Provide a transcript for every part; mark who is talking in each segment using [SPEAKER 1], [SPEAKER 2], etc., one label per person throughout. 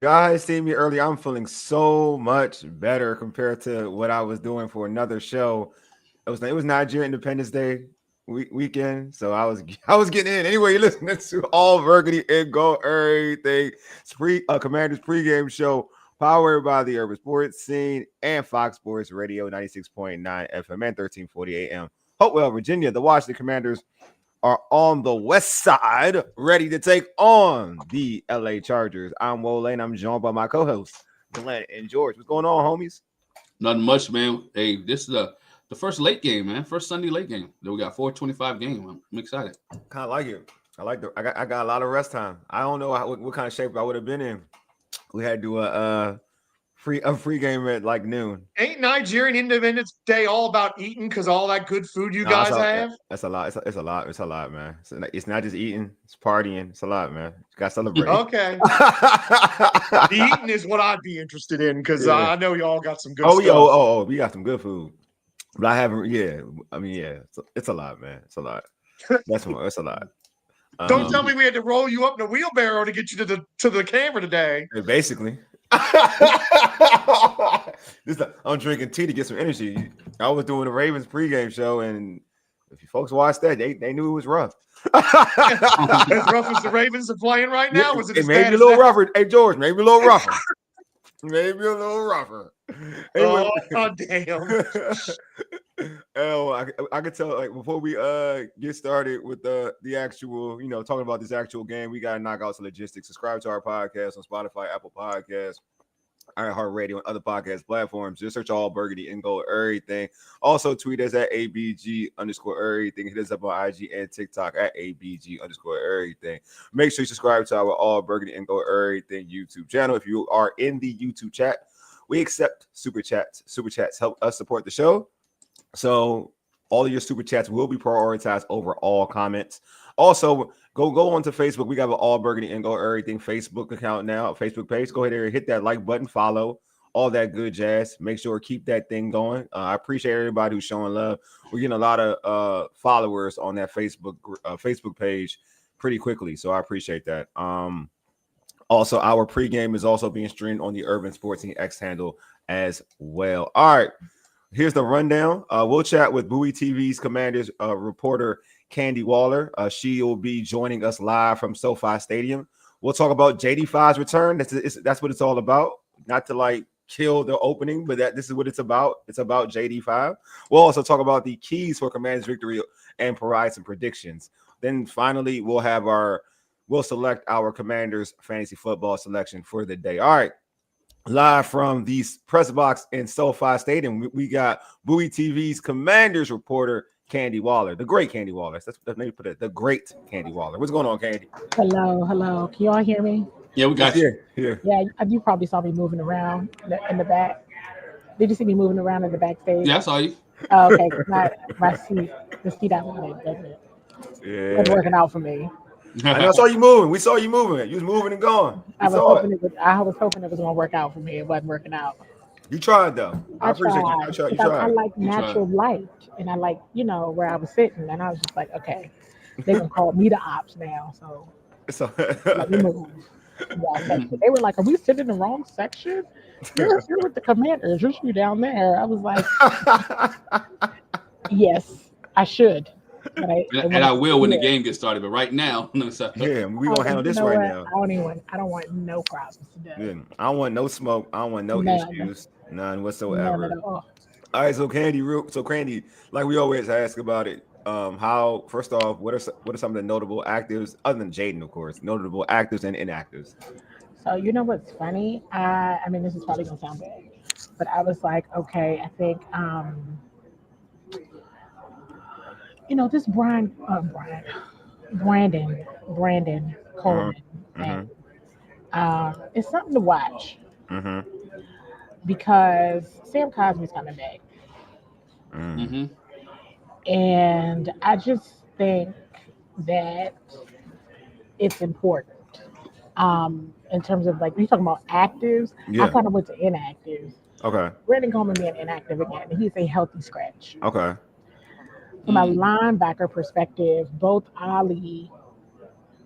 [SPEAKER 1] guys see me early, I'm feeling so much better compared to what I was doing for another show. It was Nigeria Independence Day weekend, so I was getting in. Anyway, you're listening to All Burgundy and Go Everything. It's Commanders pregame show powered by the Urban Sports Scene and Fox Sports Radio 96.9 FM and 1340 AM. Hopewell, Virginia. The Washington Commanders are on the west side, ready to take on the LA Chargers. I'm Wole, and I'm joined by my co-hosts, Glen and George. What's going on, homies?
[SPEAKER 2] Nothing much, man. Hey, this is the first late game, man. First Sunday late game. Then we got 4:25 game. I'm excited.
[SPEAKER 1] Kind of like it. I got a lot of rest time. I don't know what kind of shape I would have been in. We had to do a free game at like noon.
[SPEAKER 3] Ain't Nigerian Independence Day all about eating because all that good food you guys have?
[SPEAKER 1] That's a lot. It's a lot. It's a lot, man. It's not just eating. It's partying. It's a lot, man. You got to celebrate.
[SPEAKER 3] Okay. The eating is what I'd be interested in because I know y'all got some good stuff.
[SPEAKER 1] We got some good food. But I haven't. Yeah, I mean, yeah. It's a lot, man. It's a lot. It's a lot.
[SPEAKER 3] Don't tell me we had to roll you up in a wheelbarrow to get you to the camera today.
[SPEAKER 1] Basically. I'm drinking tea to get some energy. I was doing the Ravens pregame show, and if you folks watched that, they knew it was rough.
[SPEAKER 3] As rough as the Ravens are playing right now, was it
[SPEAKER 1] maybe a little rougher? Hey George, maybe a little rougher. Maybe a little rougher.
[SPEAKER 3] Anyway, oh damn.
[SPEAKER 1] I could tell, like, before we get started with the actual, talking about this actual game, we gotta knock out some logistics. Subscribe to our podcast on Spotify, Apple Podcasts, iHeartRadio, and other podcast platforms. Just search All Burgundy and Go Errrything. Also tweet us at ABG_Errrything. Hit us up on IG and TikTok at ABG_Errrything. Make sure you subscribe to our All Burgundy and Go Errrything YouTube channel. If you are in the YouTube chat, we accept super chats. Super chats help us support the show. So all of your super chats will be prioritized over all comments. Also, go onto Facebook. We got an All Burgundy and Go Errrything Facebook account now, Facebook page. Go ahead and hit that like button, follow, all that good jazz. Make sure to keep that thing going. I appreciate everybody who's showing love. We're getting a lot of followers on that Facebook page pretty quickly, so I appreciate that. Also, our pregame is also being streamed on the Urban Sports X handle as well. All right. Here's the rundown. We'll chat with Bowie TV's Commanders reporter Candi Waller. She will be joining us live from SoFi Stadium. We'll talk about JD5's return. That's what it's all about. Not to like kill the opening, but this is what it's about. It's about JD5. We'll also talk about the keys for Commanders victory and provide some predictions. Then finally, we'll select our Commanders fantasy football selection for the day. All right. Live from the press box in SoFi Stadium, we got Bowie TV's Commanders reporter Candi Waller, the great Candi Waller. That's maybe put it, the great Candi Waller. What's going on, Candi?
[SPEAKER 4] Hello. Can you all hear me?
[SPEAKER 2] Yeah, we got you.
[SPEAKER 1] Here.
[SPEAKER 4] Yeah, you probably saw me moving around in the back. Did you see me moving around in the backstage?
[SPEAKER 2] Yeah, I saw you.
[SPEAKER 4] Oh, okay. My seat, the seat I wanted, doesn't.
[SPEAKER 1] Yeah,
[SPEAKER 4] it's working out for me.
[SPEAKER 1] I saw you moving. We saw you moving. You was moving and going.
[SPEAKER 4] I was hoping it was going to work out for me. It wasn't working out.
[SPEAKER 1] You tried though. I appreciate you. You tried.
[SPEAKER 4] I like natural light, and I like where I was sitting, and I was just like, okay, they can call me the ops now, so let me move. They were like, are we sitting in the wrong section? You're with the Commanders. You should be down there. I was like, yes, I should.
[SPEAKER 2] I will when the game gets started, but right now,
[SPEAKER 1] we gonna handle this right now.
[SPEAKER 4] I don't want no problems today.
[SPEAKER 1] Yeah, I don't want no smoke. I don't want no issues, none whatsoever.
[SPEAKER 4] None at all.
[SPEAKER 1] All right, so Candi, like we always ask about it. How first off, what are some of the notable actives other than Jayden, of course, notable actives and inactives?
[SPEAKER 4] So you know what's funny? I mean, this is probably gonna sound bad, but I was like, okay, I think this Brandon Coleman thing. It's something to watch because Sam Cosmi's coming back. And I just think that it's important. In terms of like, you talking about actives, I kind of went to inactives.
[SPEAKER 1] Okay.
[SPEAKER 4] Brandon Coleman being inactive again, he's a healthy scratch.
[SPEAKER 1] Okay.
[SPEAKER 4] From a linebacker perspective, both Ali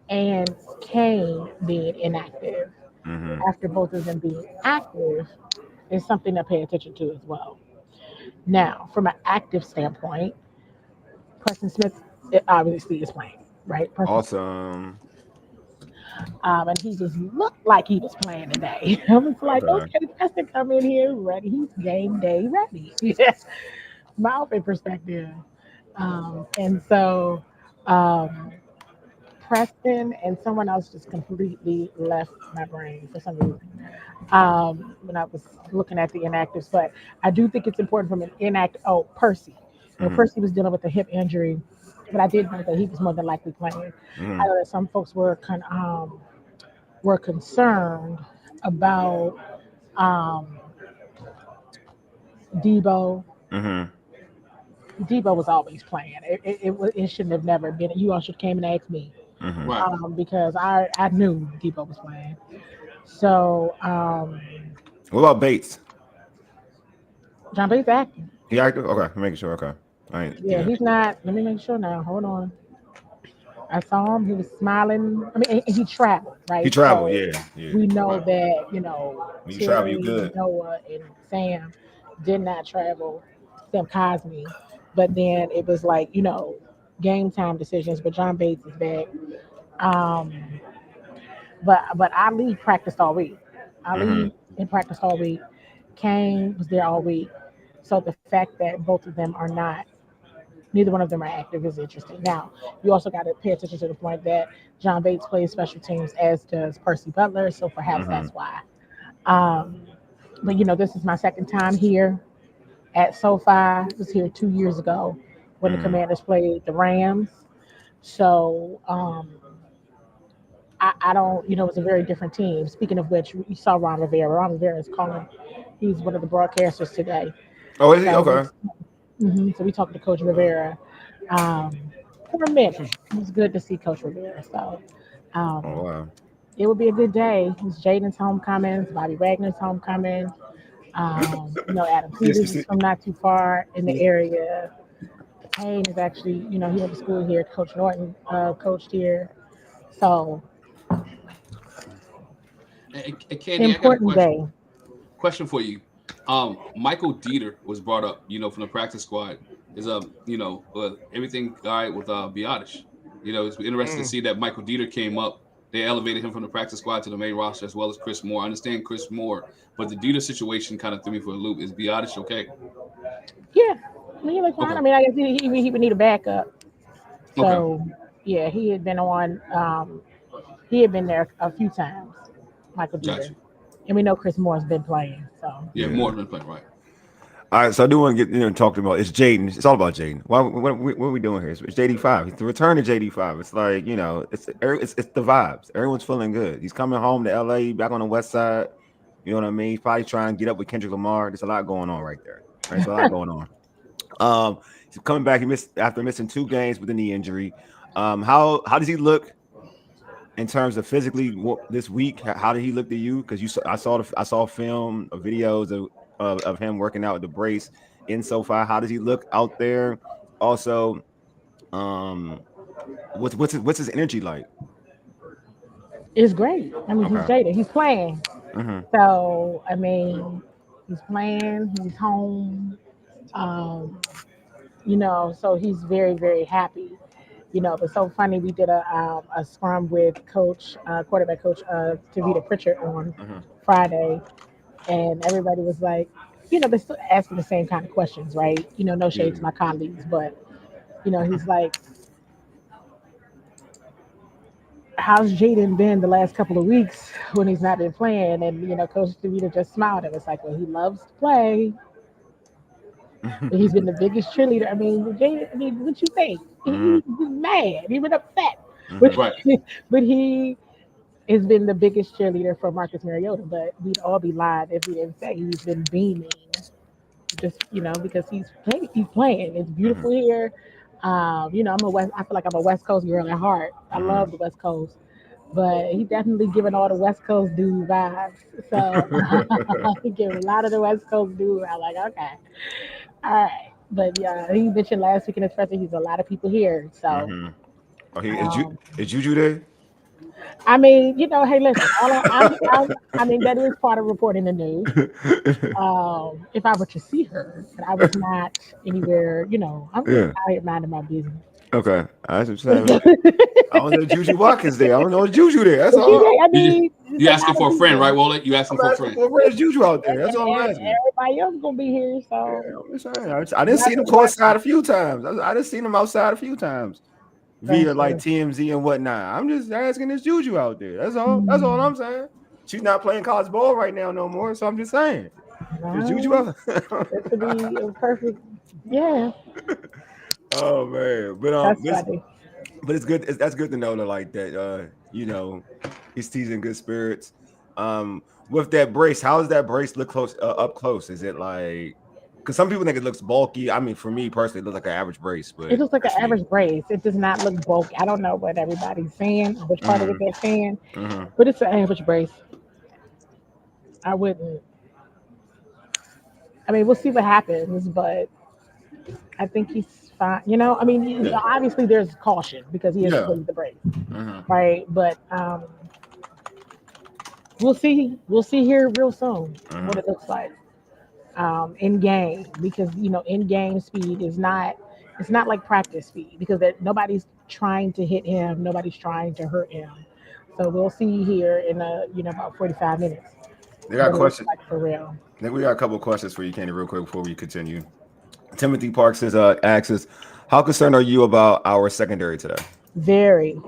[SPEAKER 4] and Kane being inactive, after both of them being active is something to pay attention to as well. Now, from an active standpoint, Preston Smith obviously is playing, right?
[SPEAKER 1] Awesome.
[SPEAKER 4] And he just looked like he was playing today. I was like, okay, Preston come in here ready. He's game day ready. From my outfit perspective. And so Preston and someone else just completely left my brain for some reason when I was looking at the inactives. But I do think it's important from an inactive. Oh, Percy. Percy was dealing with a hip injury, but I did know that he was more than likely playing. I know that some folks were concerned about Debo. Debo was always playing. It shouldn't have never been. You all should have came and asked me because I knew Debo was playing. So
[SPEAKER 1] what about Bates?
[SPEAKER 4] John Bates acting.
[SPEAKER 1] He active? Okay, I'm making sure. Okay, all right.
[SPEAKER 4] Yeah, he's not. Let me make sure now. Hold on. I saw him. He was smiling. I mean, he traveled, right?
[SPEAKER 1] He traveled,
[SPEAKER 4] so yeah. We know that,
[SPEAKER 1] when you travel, you good.
[SPEAKER 4] Noah and Sam did not travel. Sam Cosme. But then it was like, game time decisions. But John Bates is back. But Ali practiced all week. Ali practiced all week. Kane was there all week. So the fact that both of them are not, neither one of them are active is interesting. Now, you also got to pay attention to the point that John Bates plays special teams, as does Percy Butler. So perhaps that's why. But this is my second time here at SoFi. I was here 2 years ago when the Commanders played the Rams. So I don't, it's a very different team. Speaking of which, you saw Ron Rivera. Ron Rivera is calling. He's one of the broadcasters today.
[SPEAKER 1] Oh, is he? Okay.
[SPEAKER 4] So we talked to Coach Rivera for a minute. It was good to see Coach Rivera. So it would be a good day. It's Jayden's homecoming. It's Bobby Wagner's homecoming. Adam Peters is from not too far in the area. Payne is actually, he went to school here. Coach Norton coached here. So
[SPEAKER 2] Candi,
[SPEAKER 4] important day.
[SPEAKER 2] Question for you. Michael Dieter was brought up, from the practice squad. Is everything all right with Biotish? It's interesting to see that Michael Dieter came up. They elevated him from the practice squad to the main roster, as well as Chris Moore. I understand Chris Moore, but the Dieter situation kind of threw me for a loop. Is Biotish okay?
[SPEAKER 4] Yeah, he looked fine. Okay. I mean, I guess he would need a backup. So yeah, he had been on. He had been there a few times, Michael Dieter. Gotcha. And we know Chris Moore's been playing. So
[SPEAKER 2] yeah, Moore's been playing, right.
[SPEAKER 1] All right, so I do want to get talking about it's Jayden. It's all about Jayden. What are we doing here? It's JD5. It's the return of JD5. It's like it's the vibes. Everyone's feeling good. He's coming home to LA, back on the West Side. You know what I mean? He's probably trying to get up with Kendrick Lamar. There's a lot going on right there. Right? There's a lot going on. He's coming back. He missed after missing 2 games with a knee injury. How does he look in terms of physically this week? How did he look to you? Because I saw film of videos of him working out with the brace in SoFi. How does he look out there? Also, what's his energy like?
[SPEAKER 4] It's great. I mean, he's Jada. He's playing. So I mean, he's playing. He's home. So he's very, very happy. But so funny. We did a scrum with quarterback coach Tavita Pritchard on Friday. And everybody was like, they're still asking the same kind of questions, right? No shade to my colleagues, but, he's like, how's Jayden been the last couple of weeks when he's not been playing? And, Coach DeVita just smiled and was like, well, he loves to play. He's been the biggest cheerleader. I mean, Jayden, what you think? He's mad. He's been upset. But he has been the biggest cheerleader for Marcus Mariota, but we'd all be lying if we didn't say he's been beaming. Just because he's playing. It's beautiful here. I feel like I'm a West Coast girl at heart. I love the West Coast, but he's definitely giving all the West Coast dude vibes. So he giving a lot of the West Coast dude. I'm like, okay, all right. But yeah, he mentioned last week in his presser, he's a lot of people here. So,
[SPEAKER 1] is Juju there?
[SPEAKER 4] I mean, hey, listen. I mean, that is part of reporting the news. If I were to see her, but I was not anywhere. I'm just
[SPEAKER 1] Yeah.
[SPEAKER 4] out here minding my business.
[SPEAKER 1] Okay, that's what I'm saying. I don't know Juju Watkins there. I don't know Juju there. That's all.
[SPEAKER 4] I mean,
[SPEAKER 2] you asking for a friend, right, Wole? You asking for a friend?
[SPEAKER 1] Where's Juju out there? That's all I'm asking.
[SPEAKER 4] Everybody else gonna be here, so
[SPEAKER 1] I didn't see him courtside a few times. I didn't see him outside a few times via like TMZ and whatnot. I'm just asking, is Juju out there? That's all. That's all I'm saying. She's not playing college ball right now no more, so I'm just saying. Is Juju out?
[SPEAKER 4] That could be a perfect. Yeah.
[SPEAKER 1] Oh man, but it's good. That's good to know that, like that. He's teasing good spirits. With that brace, how does that brace look up close? Is it like? Because some people think it looks bulky. I mean, for me personally, it looks like an average brace. But
[SPEAKER 4] it looks like an average brace. It does not look bulky. I don't know what everybody's saying, or which part of it they're saying, but it's an average brace. I wouldn't. I mean, we'll see what happens, but I think he's fine. I mean, obviously there's caution because he has to play the brace, right? But we'll see. We'll see here real soon what it looks like in game, because in game speed is not. It's not like practice speed, because nobody's trying to hit him, nobody's trying to hurt him. So we'll see here in about 45 minutes.
[SPEAKER 1] They got questions
[SPEAKER 4] like for real.
[SPEAKER 1] I think we got a couple of questions for you, Candi, real quick before we continue. Timothy Parks asks us, how concerned are you about our secondary today?
[SPEAKER 4] Very,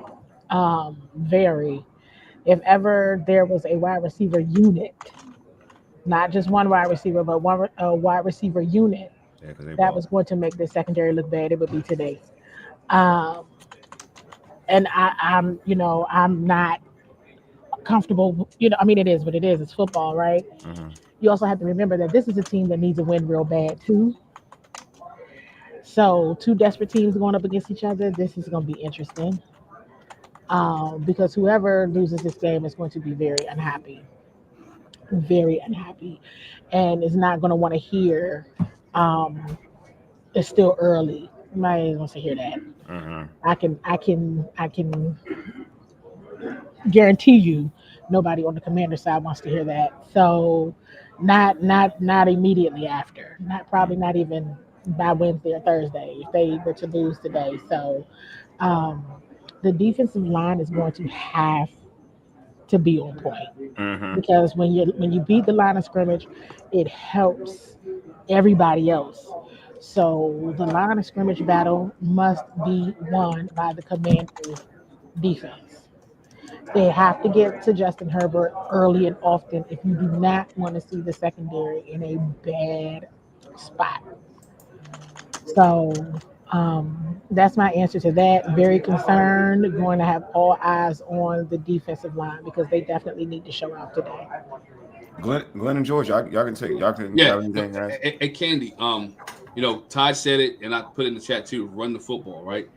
[SPEAKER 4] very. If ever there was a wide receiver unit, not just one wide receiver, but a wide receiver unit that was going to make the secondary look bad, it would be today. And I'm not comfortable. I mean, it is what it is. It's football, right? You also have to remember that this is a team that needs a win real bad too. So 2 desperate teams going up against each other. This is going to be interesting, because whoever loses this game is going to be very unhappy, and is not going to want to hear it's still early. Nobody wants to hear that. I can guarantee you nobody on the Commander side wants to hear that. So not immediately after, probably not even by Wednesday or Thursday if they were to lose today. So the defensive line is going to have to be on point, because when you beat the line of scrimmage, it helps everybody else. So the line of scrimmage battle must be won by the Commanders defense. They have to get to Justin Herbert early and often if you do not want to see the secondary in a bad spot. So that's my answer to that. Very concerned. Going to have all eyes on the defensive line, because they definitely need to show out today.
[SPEAKER 1] Glen and George, y'all can take. Y'all can.
[SPEAKER 2] Yeah. Hey, Candi. Todd said it, and I put it in the chat too. Run the football, right?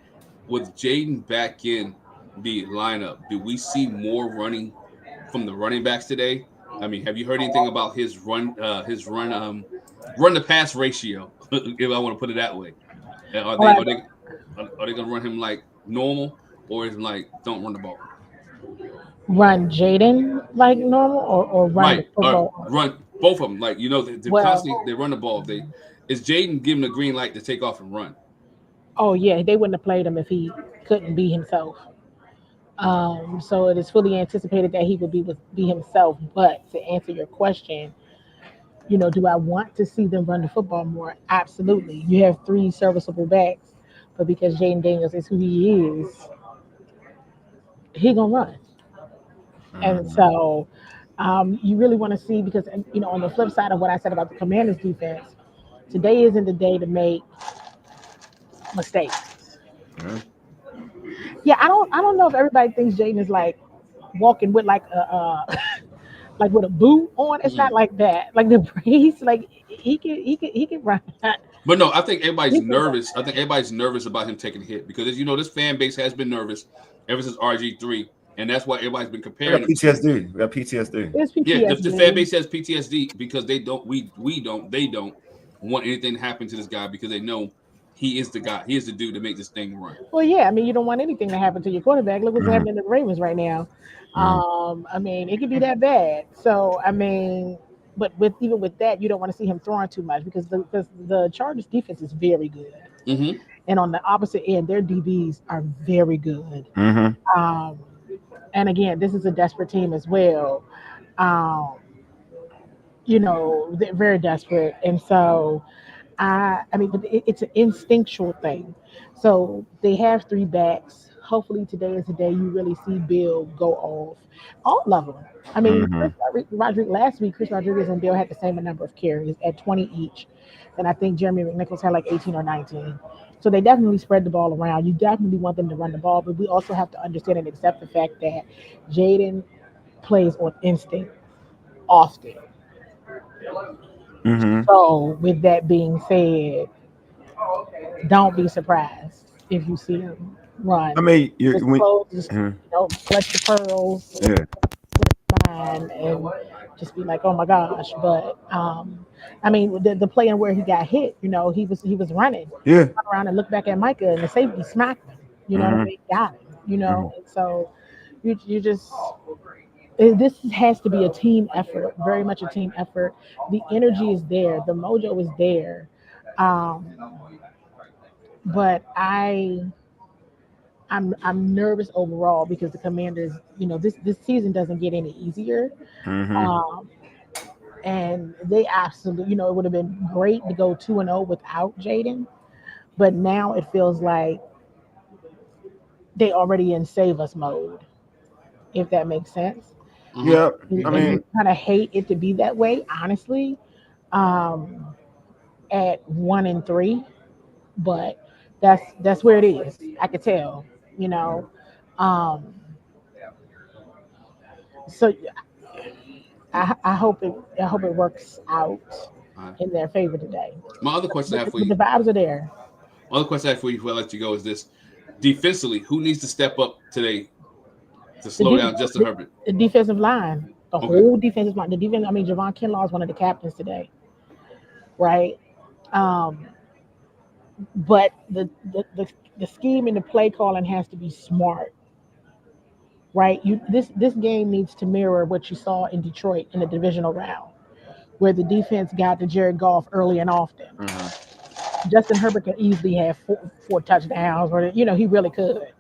[SPEAKER 2] With Jayden back in the lineup, do we see more running from the running backs today? I mean, have you heard anything about his run to pass ratio? If I want to put it that way, are they gonna run him like normal, or is it like don't run the ball?
[SPEAKER 4] Run Jayden like normal, or run the football?
[SPEAKER 2] Run both of them, like constantly they run the ball. Is Jayden given the green light to take off and run?
[SPEAKER 4] Oh yeah, they wouldn't have played him if he couldn't be himself. So it is fully anticipated that he would be himself. But to answer your question, do I want to see them run the football more? Absolutely. You have 3 serviceable backs, but because Jayden Daniels is who he is, he gonna run. And so you really want to see, because on the flip side of what I said about the Commanders defense, today isn't the day to make mistakes. Yeah, I don't know if everybody thinks Jayden is like walking with like a like with a boot on. It's not like that. Like the brace, like he can run.
[SPEAKER 2] But no, I think everybody's nervous. I think everybody's nervous about him taking a hit, because this fan base has been nervous ever since RG3, and that's why everybody's been comparing.
[SPEAKER 1] We got PTSD.
[SPEAKER 2] Yeah, the fan base has PTSD because they don't want anything to happen to this guy, because they know he is the guy. He is the dude to make this thing run.
[SPEAKER 4] Well, yeah. I mean, you don't want anything to happen to your quarterback. Look what's happening to the Ravens right now. I mean, it could be that bad. So, I mean, but even with that, you don't want to see him throwing too much because the Chargers defense is very good.
[SPEAKER 2] Mm-hmm.
[SPEAKER 4] And on the opposite end, their DBs are very good. And again, this is a desperate team as well. You know, they're very desperate. And so, I mean, but it's an instinctual thing. So they have 3 backs. Hopefully today is the day you really see Bill go off. All of them. I mean, last week, Chris Rodriguez and Bill had the same number of carries at 20 each. And I think Jeremy McNichols had like 18 or 19. So they definitely spread the ball around. You definitely want them to run the ball, but we also have to understand and accept the fact that Jayden plays on instinct often. So with that being said, don't be surprised if you see him run.
[SPEAKER 1] I mean,
[SPEAKER 4] flex the pearls, mine, and just be like, oh my gosh. But I mean, the play and where he got hit, you know, he was running, turn around and look back at Micah, and the safety smacked him. You know what I mean? Got him. You know, and so you just. This has to be a team effort, very much a team effort. The energy is there, the mojo is there, but I'm nervous overall because the Commanders, you know, this season doesn't get any easier, and they absolutely, you know, it would have been great to go 2-0 without Jayden, but now it feels like they already in save us mode, if that makes sense.
[SPEAKER 1] Yeah, I mean,
[SPEAKER 4] kind of hate it to be that way, honestly. At 1-3, but that's where it is. I could tell, you know. So I hope it works out in their favor today.
[SPEAKER 2] My other question I have for you,
[SPEAKER 4] the vibes are there.
[SPEAKER 2] My other question I have for you before I let you go is this: defensively, who needs to step up today to slow down Justin Herbert?
[SPEAKER 4] The defensive line, whole defensive line. The defense. I mean, Javon Kinlaw is one of the captains today, right? But the scheme and the play calling has to be smart, right? This game needs to mirror what you saw in Detroit in the divisional round, where the defense got to Jared Goff early and often. Justin Herbert could easily have four touchdowns, or you know, he really could.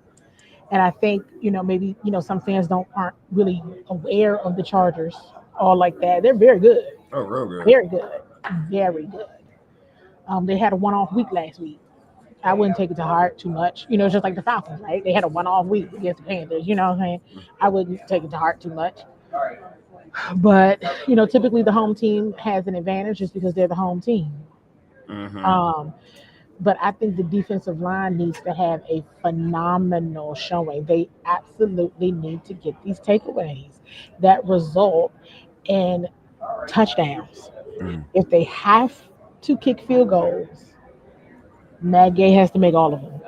[SPEAKER 4] And I think, you know, maybe, you know, some fans aren't really aware of the Chargers all like that. They're very good.
[SPEAKER 1] Oh, real good.
[SPEAKER 4] Very good. Very good. They had a one-off week last week. I wouldn't take it to heart too much. You know, it's just like the Falcons, right? They had a one-off week against the Panthers. You know what I'm saying? I wouldn't take it to heart too much. But, you know, typically the home team has an advantage just because they're the home team. But I think the defensive line needs to have a phenomenal showing. They absolutely need to get these takeaways that result in touchdowns. If they have to kick field goals, Matt Gay has to make all of them.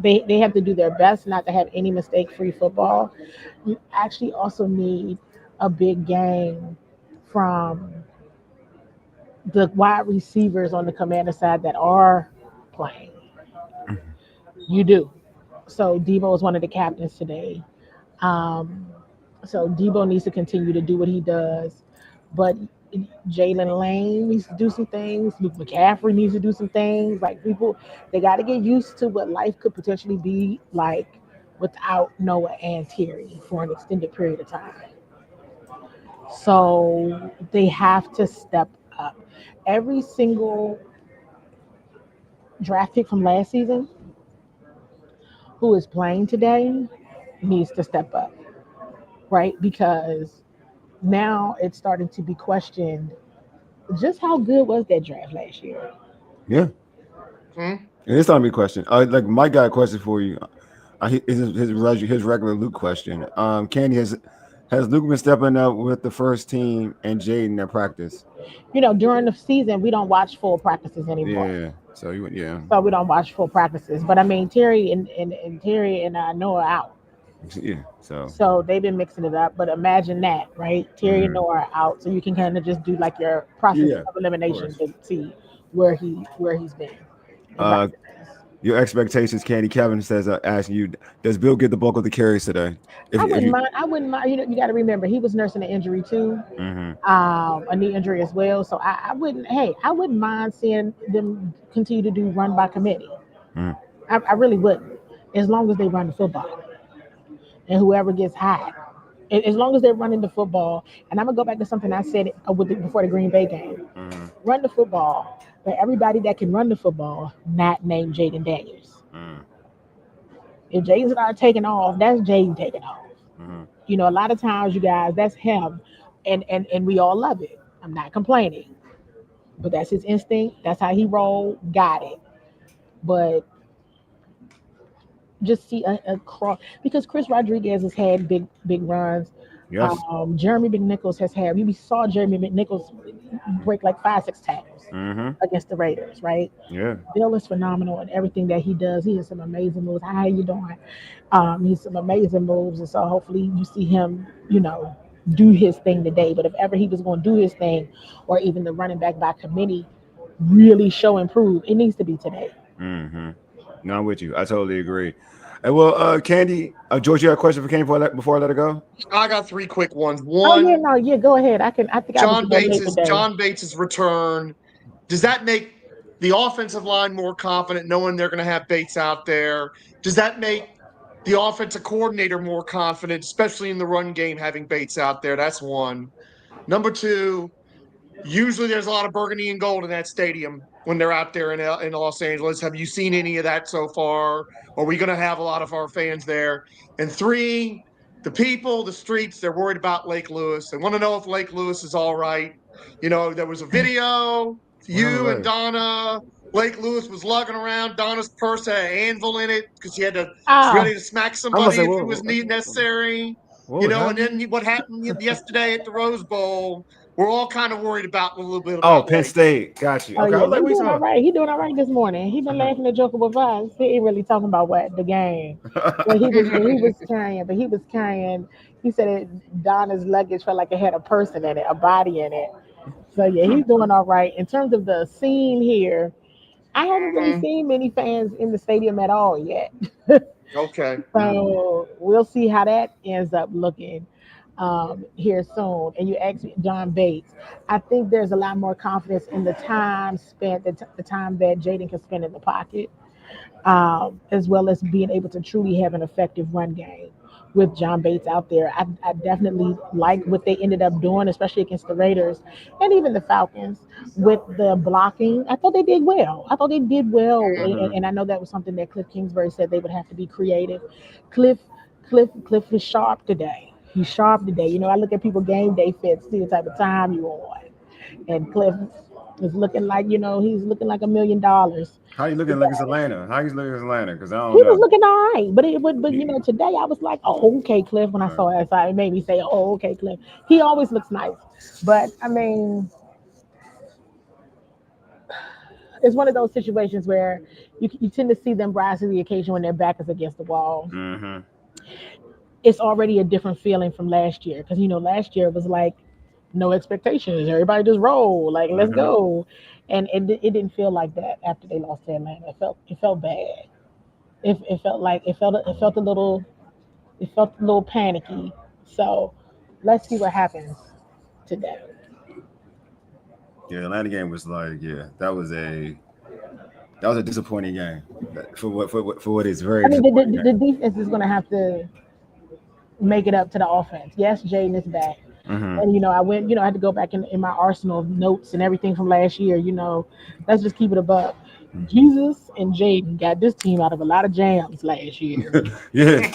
[SPEAKER 4] They have to do their best not to have any mistake-free football. You actually also need a big game from the wide receivers on the Commander side that are playing. You do. So Debo is one of the captains today. So Debo needs to continue to do what he does. But Jalen Lane needs to do some things. Luke McCaffrey needs to do some things. Like, people, they got to get used to what life could potentially be like without Noah and Terry for an extended period of time. So they have to step up. Every single draft pick from last season who is playing today needs to step up, right? Because now it's starting to be questioned just how good was that draft last year.
[SPEAKER 1] Yeah. It's starting to be questioned. Like, Mike got a question for you. His regular Luke question. Candi, has Luke been stepping up with the first team and Jayden at practice?
[SPEAKER 4] You know, during the season, we don't watch full practices anymore.
[SPEAKER 1] Yeah. So
[SPEAKER 4] we don't watch full practices. But I mean, Terry and Noah are out.
[SPEAKER 1] Yeah.
[SPEAKER 4] So they've been mixing it up. But imagine that, right? Terry and Noah are out, so you can kind of just do like your process of elimination to see where he's been.
[SPEAKER 1] Your expectations, Candi. Kevin says, asking you, does Bill get the bulk of the carries today?
[SPEAKER 4] I wouldn't mind. You got to remember, he was nursing an injury too, a knee injury as well. So I wouldn't mind seeing them continue to do run by committee. I really wouldn't, as long as they run the football and whoever gets hot. As long as they're running the football, and I'm gonna go back to something I said before the Green Bay game. Run the football, but everybody that can run the football, not named Jayden Daniels. If Jayden's not taking off, that's Jayden taking off. You know, a lot of times, you guys, that's him, and we all love it. I'm not complaining, but that's his instinct. That's how he rolled. Got it. But just see a cross, because Chris Rodriguez has had big runs.
[SPEAKER 1] Yes.
[SPEAKER 4] Jeremy McNichols has had. We saw Jeremy McNichols break like 5-6 tackles against the Raiders, right?
[SPEAKER 1] Yeah.
[SPEAKER 4] Bill is phenomenal in everything that he does. He has some amazing moves. How you doing? He's some amazing moves, and so hopefully you see him, do his thing today. But if ever he was going to do his thing, or even the running back by committee really show improve, it needs to be today.
[SPEAKER 1] No, I'm with you. I totally agree. And well, Candi, George, you have a question for Candi before I let her go?
[SPEAKER 3] I got 3 quick ones.
[SPEAKER 4] One. Go ahead. I think
[SPEAKER 3] John Bates' return. Does that make the offensive line more confident, knowing they're going to have Bates out there? Does that make the offensive coordinator more confident, especially in the run game, having Bates out there? That's one. Number 2, usually there's a lot of burgundy and gold in that stadium when they're out there in Los Angeles. Have you seen any of that so far? Are we going to have a lot of our fans there? And 3, the people, the streets, they're worried about Lake Lewis. They want to know if Lake Lewis is all right. There was a video, you and Donna. Lake Lewis was lugging around. Donna's purse had an anvil in it because he had to ready to smack somebody if it was necessary. And then what happened yesterday at the Rose Bowl, we're all kind of worried about a little bit about
[SPEAKER 1] Penn State. Got you. Okay.
[SPEAKER 4] He's doing all right. He's doing all right this morning. He's been laughing at Joker with us. He ain't really talking about the game. But he was carrying. He said Donna's luggage felt like it had a person in it, a body in it. So yeah, he's doing all right. In terms of the scene here, I haven't really seen many fans in the stadium at all yet.
[SPEAKER 3] Okay.
[SPEAKER 4] So we'll see how that ends up looking here soon. And you asked me, John Bates. I think there's a lot more confidence in the time spent, the time that Jayden can spend in the pocket, as well as being able to truly have an effective run game with John Bates out there. I definitely like what they ended up doing, especially against the Raiders and even the Falcons with the blocking. I thought they did well. And I know that was something that Cliff Kingsbury said they would have to be creative. Cliff is sharp today. He's sharp today. I look at people game day fits, see the type of time you're on. And Cliff is looking like, he's looking like $1 million.
[SPEAKER 1] How you looking like it's Atlanta? Because I don't know.
[SPEAKER 4] He was looking all right. But today I was like, oh, okay, Cliff. When I saw it, it made me say, oh, okay, Cliff. He always looks nice. But, it's one of those situations where you tend to see them rise to the occasion when their back is against the wall. It's already a different feeling from last year. Because, last year was like, no expectations. Everybody just roll. Like, let's go. And it didn't feel like that after they lost to Atlanta. It felt bad. It felt a little panicky. So let's see what happens today.
[SPEAKER 1] Yeah, the Atlanta game was like, that was a disappointing game for what is very.
[SPEAKER 4] The defense is going to have to make it up to the offense. Yes, Jayden is back. And I had to go back in my arsenal of notes and everything from last year. Let's just keep it above. Jesus and Jayden got this team out of a lot of jams last year.
[SPEAKER 1] Yeah,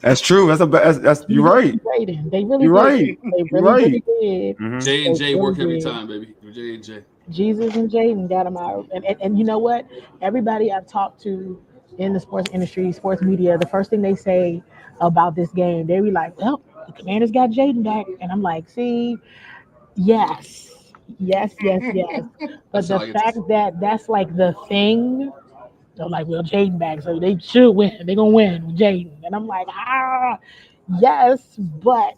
[SPEAKER 1] that's true. That's you're right.
[SPEAKER 4] Jayden, they really
[SPEAKER 1] you're
[SPEAKER 4] did.
[SPEAKER 1] Right.
[SPEAKER 4] They really did.
[SPEAKER 2] J and J work every time, baby. J and J.
[SPEAKER 4] Jesus and Jayden got them out, and you know what? Everybody I've talked to in the sports industry, sports media, the first thing they say about this game, they be like, "Well, the Commanders got Jayden back," and I'm like, "See, yes." But the fact that that's like the thing, they're like, "Well, Jayden back, so they should win. They're gonna win with Jayden," and I'm like, yes, but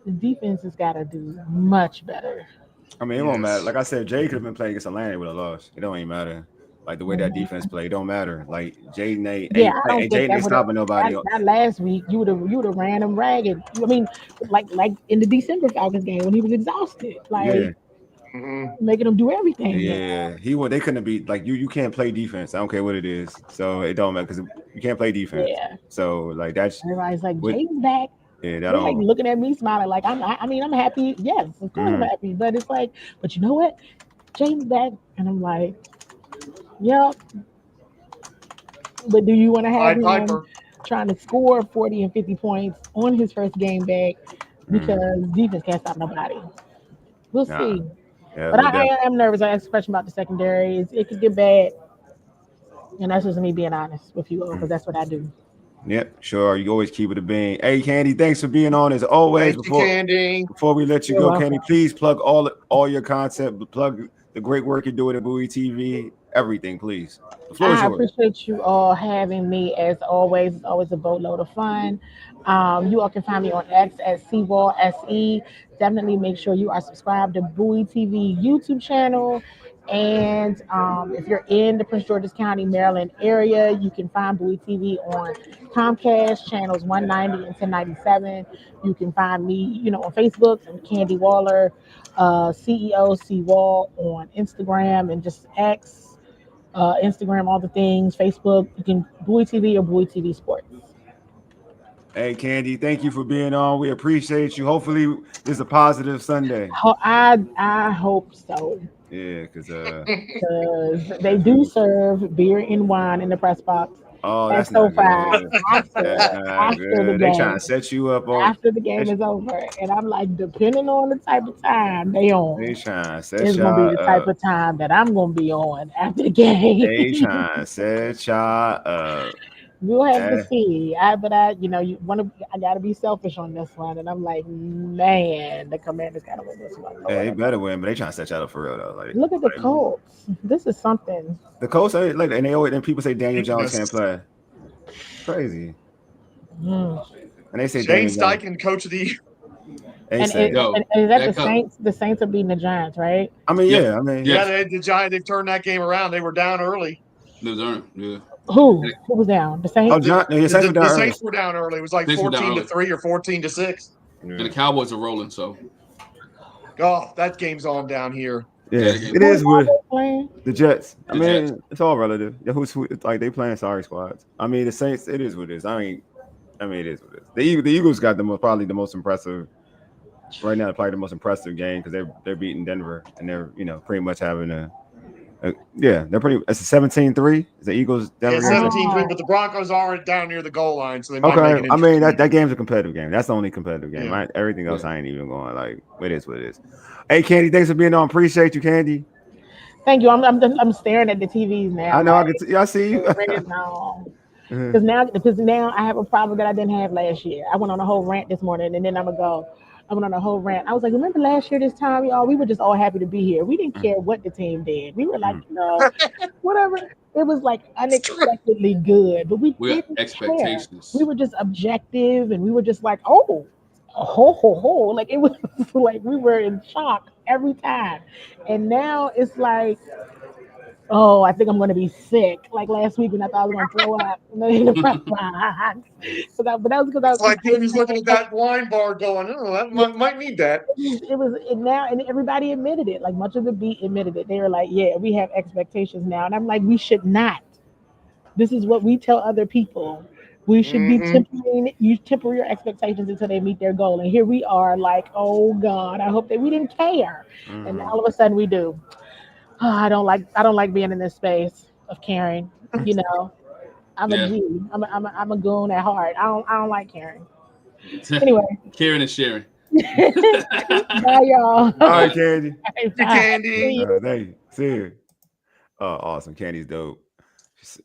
[SPEAKER 4] the defense has got to do much better.
[SPEAKER 1] It won't matter. Like I said, Jay could have been playing against Atlanta with a loss. It don't even matter. Like the way that defense play, don't matter. Like Jayden ain't
[SPEAKER 4] I don't think
[SPEAKER 1] Jayden ain't stopping nobody.
[SPEAKER 4] Not last week. You would have ran him ragged. I mean, like in the December Falcons game when he was exhausted, like making him do everything.
[SPEAKER 1] Yeah, they couldn't have beat like you. You can't play defense. I don't care what it is. So it don't matter because you can't play defense.
[SPEAKER 4] Yeah.
[SPEAKER 1] So like that's
[SPEAKER 4] everybody's like Jayden's back.
[SPEAKER 1] Yeah,
[SPEAKER 4] they're like looking at me smiling like I'm happy. Yes, of course I'm happy. But it's like, but you know what? Jayden's back, and I'm like, yep. But do you want to have him trying to score 40 and 50 points on his first game back because defense can't stop nobody? We'll see. Yeah, but I am nervous. I asked a question about the secondary. It could get bad, and that's just me being honest with you, because that's what I do.
[SPEAKER 1] Yep, sure. You always keep it a bean. Hey, Candi, thanks for being on as always. Before we let you go, Candi, please plug all your content. Plug the great work you're doing at Bowie TV. Everything, please. The floor is yours.
[SPEAKER 4] I appreciate you all having me as always. It's always a boatload of fun. You all can find me on X at CWall SE. Definitely make sure you are subscribed to Bowie TV YouTube channel. And if you're in the Prince George's County, Maryland area, you can find Bowie TV on Comcast channels 190 and 1097. You can find me, on Facebook. I'm Candi Waller, CEO CWall on Instagram and just X, Instagram, all the things, Facebook. You can Bowie TV or Bowie TV Sports.
[SPEAKER 1] Hey, Candi, thank you for being on. We appreciate you. Hopefully, this is a positive Sunday.
[SPEAKER 4] I hope so.
[SPEAKER 1] Yeah, because
[SPEAKER 4] they do serve beer and wine in the press box.
[SPEAKER 1] Oh, that's SoFi.
[SPEAKER 4] After the game.
[SPEAKER 1] They trying to set you up
[SPEAKER 4] after the game is over, and I'm like, depending on the type of time they on,
[SPEAKER 1] they trying to set
[SPEAKER 4] it's gonna be the type of time that I'm gonna be on after the game.
[SPEAKER 1] They trying to set y'all up.
[SPEAKER 4] We'll have to see. I gotta be selfish on this one, and I'm like, man, the Commanders gotta win this one.
[SPEAKER 1] Yeah, they better win, but they trying to set y'all up for real though. Like,
[SPEAKER 4] look at the Colts. This is something.
[SPEAKER 1] The Colts, and they always, and people say Daniel Jones can't play. Crazy. And they say
[SPEAKER 3] Shane Steichen, coach of the year.
[SPEAKER 4] And is that the Saints? The Saints are beating the Giants, right?
[SPEAKER 1] I mean, yeah.
[SPEAKER 3] The Giants. They've turned that game around. They were down early.
[SPEAKER 2] Yeah.
[SPEAKER 4] Who was down? The Saints.
[SPEAKER 1] Oh, the
[SPEAKER 3] Saints were down early. It was like 14-3 or 14-6.
[SPEAKER 2] And the Cowboys are rolling. So,
[SPEAKER 3] that game's on down here.
[SPEAKER 1] Yeah, it is with the Jets. It's all relative. Who's like they playing sorry squads. I mean, the Saints. It is what it is. I mean, it is what it is. The Eagles got probably the most impressive right now. Probably the most impressive game because they're beating Denver and they're pretty much having they're pretty. It's a 17-3. Is the Eagles?
[SPEAKER 3] 17-3, but the Broncos are down near the goal line, so they might make it.
[SPEAKER 1] I mean that game's a competitive game. That's the only competitive game. Right? Everything else, I ain't even going. Like, it is what it is. Hey, Candi, thanks for being on. Appreciate you, Candi.
[SPEAKER 4] Thank you. I'm staring at the TVs now.
[SPEAKER 1] I know. I see you.
[SPEAKER 4] Because now I have a problem that I didn't have last year. I went on a whole rant this morning, and then I went on a whole rant. I was like, remember last year this time, y'all? We were just all happy to be here. We didn't care what the team did. We were like, whatever. It was like unexpectedly good, but we didn't expectations. Care. We were just objective, and we were just like, ho. Like it was like we were in shock every time. And now it's like, I think I'm going to be sick. Like last week when I thought I was going to throw up in the press box. But that was because I was
[SPEAKER 3] like he was looking at that wine bar going, that might need that.
[SPEAKER 4] It was now, and everybody admitted it. Like much of the beat admitted it. They were like, yeah, we have expectations now. And I'm like, we should not. This is what we tell other people. We should be temper your expectations until they meet their goal. And here we are like, oh God, I hope that we didn't care. And all of a sudden we do. I don't like being in this space of caring. I'm a G. I'm a goon at heart. I don't like caring. Anyway.
[SPEAKER 2] Caring and sharing.
[SPEAKER 4] Bye, y'all.
[SPEAKER 1] All right, Candi.
[SPEAKER 3] Candi.
[SPEAKER 1] Thank you. See you. Oh, awesome. Candi's dope.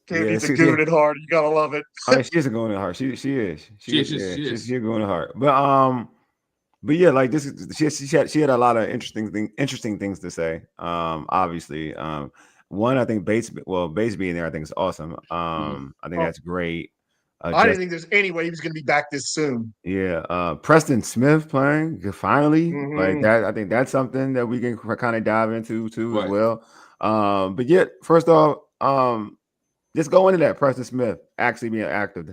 [SPEAKER 3] Candi's a goon at heart. You gotta love it.
[SPEAKER 1] She's a goon at heart. She is. She's a goon at heart. But yeah, like this. She had a lot of interesting things to say. Obviously, one I think Bates being there, I think is awesome. I think that's great.
[SPEAKER 3] I didn't think there's any way he was going to be back this soon.
[SPEAKER 1] Yeah, Preston Smith playing finally like that. I think that's something that we can kind of dive into too as well. But yeah, first off, just go into that Preston Smith actually being active,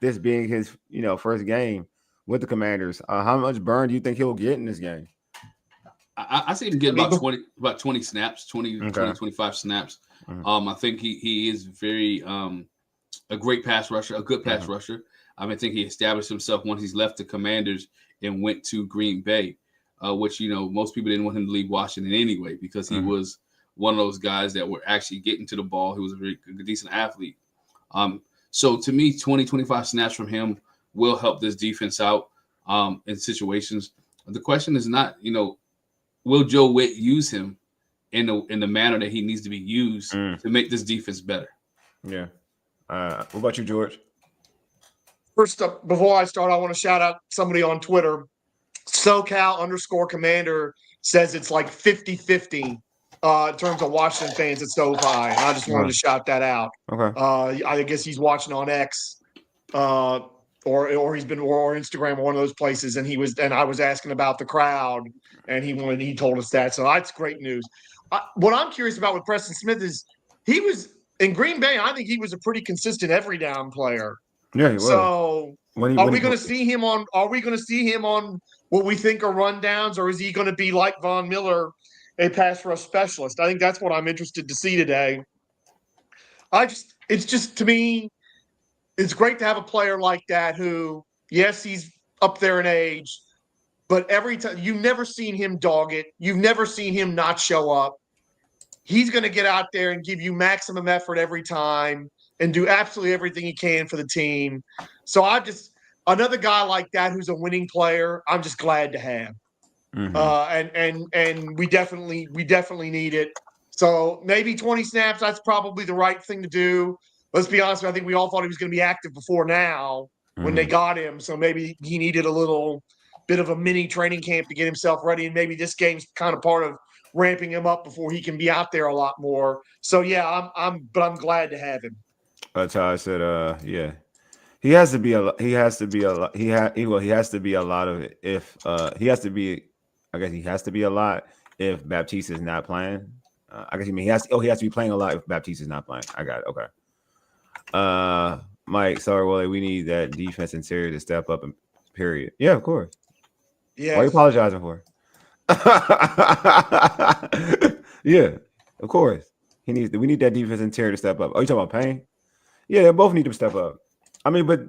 [SPEAKER 1] this being his first game with the Commanders. How much burn do you think he'll get in this game?
[SPEAKER 2] I see him get about 20 snaps, 25 snaps. Mm-hmm. I think he is very a great pass rusher, a good pass rusher. I think he established himself once he's left the Commanders and went to Green Bay, which most people didn't want him to leave Washington anyway because he was one of those guys that were actually getting to the ball. He was a very decent athlete. So to me, 20, 25 snaps from him will help this defense out in situations. The question is not, will Joe Witt use him in the manner that he needs to be used to make this defense better?
[SPEAKER 1] Yeah. What about you, George?
[SPEAKER 3] First up, before I start, I want to shout out somebody on Twitter. SoCal_Commander says it's like 50-50 in terms of Washington fans at SoFi. And I just wanted to shout that out.
[SPEAKER 1] Okay.
[SPEAKER 3] I guess he's watching on X or he's been or Instagram or one of those places. And I was asking about the crowd and he told us that. So that's great news. What I'm curious about with Preston Smith is he was in Green Bay. I think he was a pretty consistent every down player.
[SPEAKER 1] Yeah, he was.
[SPEAKER 3] So are we going to see him on what we think are rundowns, or is he going to be like Von Miller, a pass rush specialist? I think that's what I'm interested to see today. It's just to me, it's great to have a player like that who, yes, he's up there in age, but every time you've never seen him dog it, you've never seen him not show up. He's going to get out there and give you maximum effort every time and do absolutely everything he can for the team. So another guy like that who's a winning player, I'm just glad to have. And we definitely need it. So maybe 20 snaps, that's probably the right thing to do. Let's be honest, I think we all thought he was going to be active before now when they got him. So maybe he needed a little bit of a mini training camp to get himself ready. And maybe this game's kind of part of ramping him up before he can be out there a lot more. So yeah, I'm glad to have him.
[SPEAKER 1] That's how I said, yeah. He has to be a lot of it if he has to be a lot if Baptiste is not playing. I guess he has to be playing a lot if Baptiste is not playing. I got it. Okay. Mike, sorry, Wole, we need that defense interior to step up and period. Yeah, of course. Yeah. What are you apologizing for? Yeah, of course. We need that defense interior to step up. Oh, you talking about Payne? Yeah, they both need to step up. I mean, but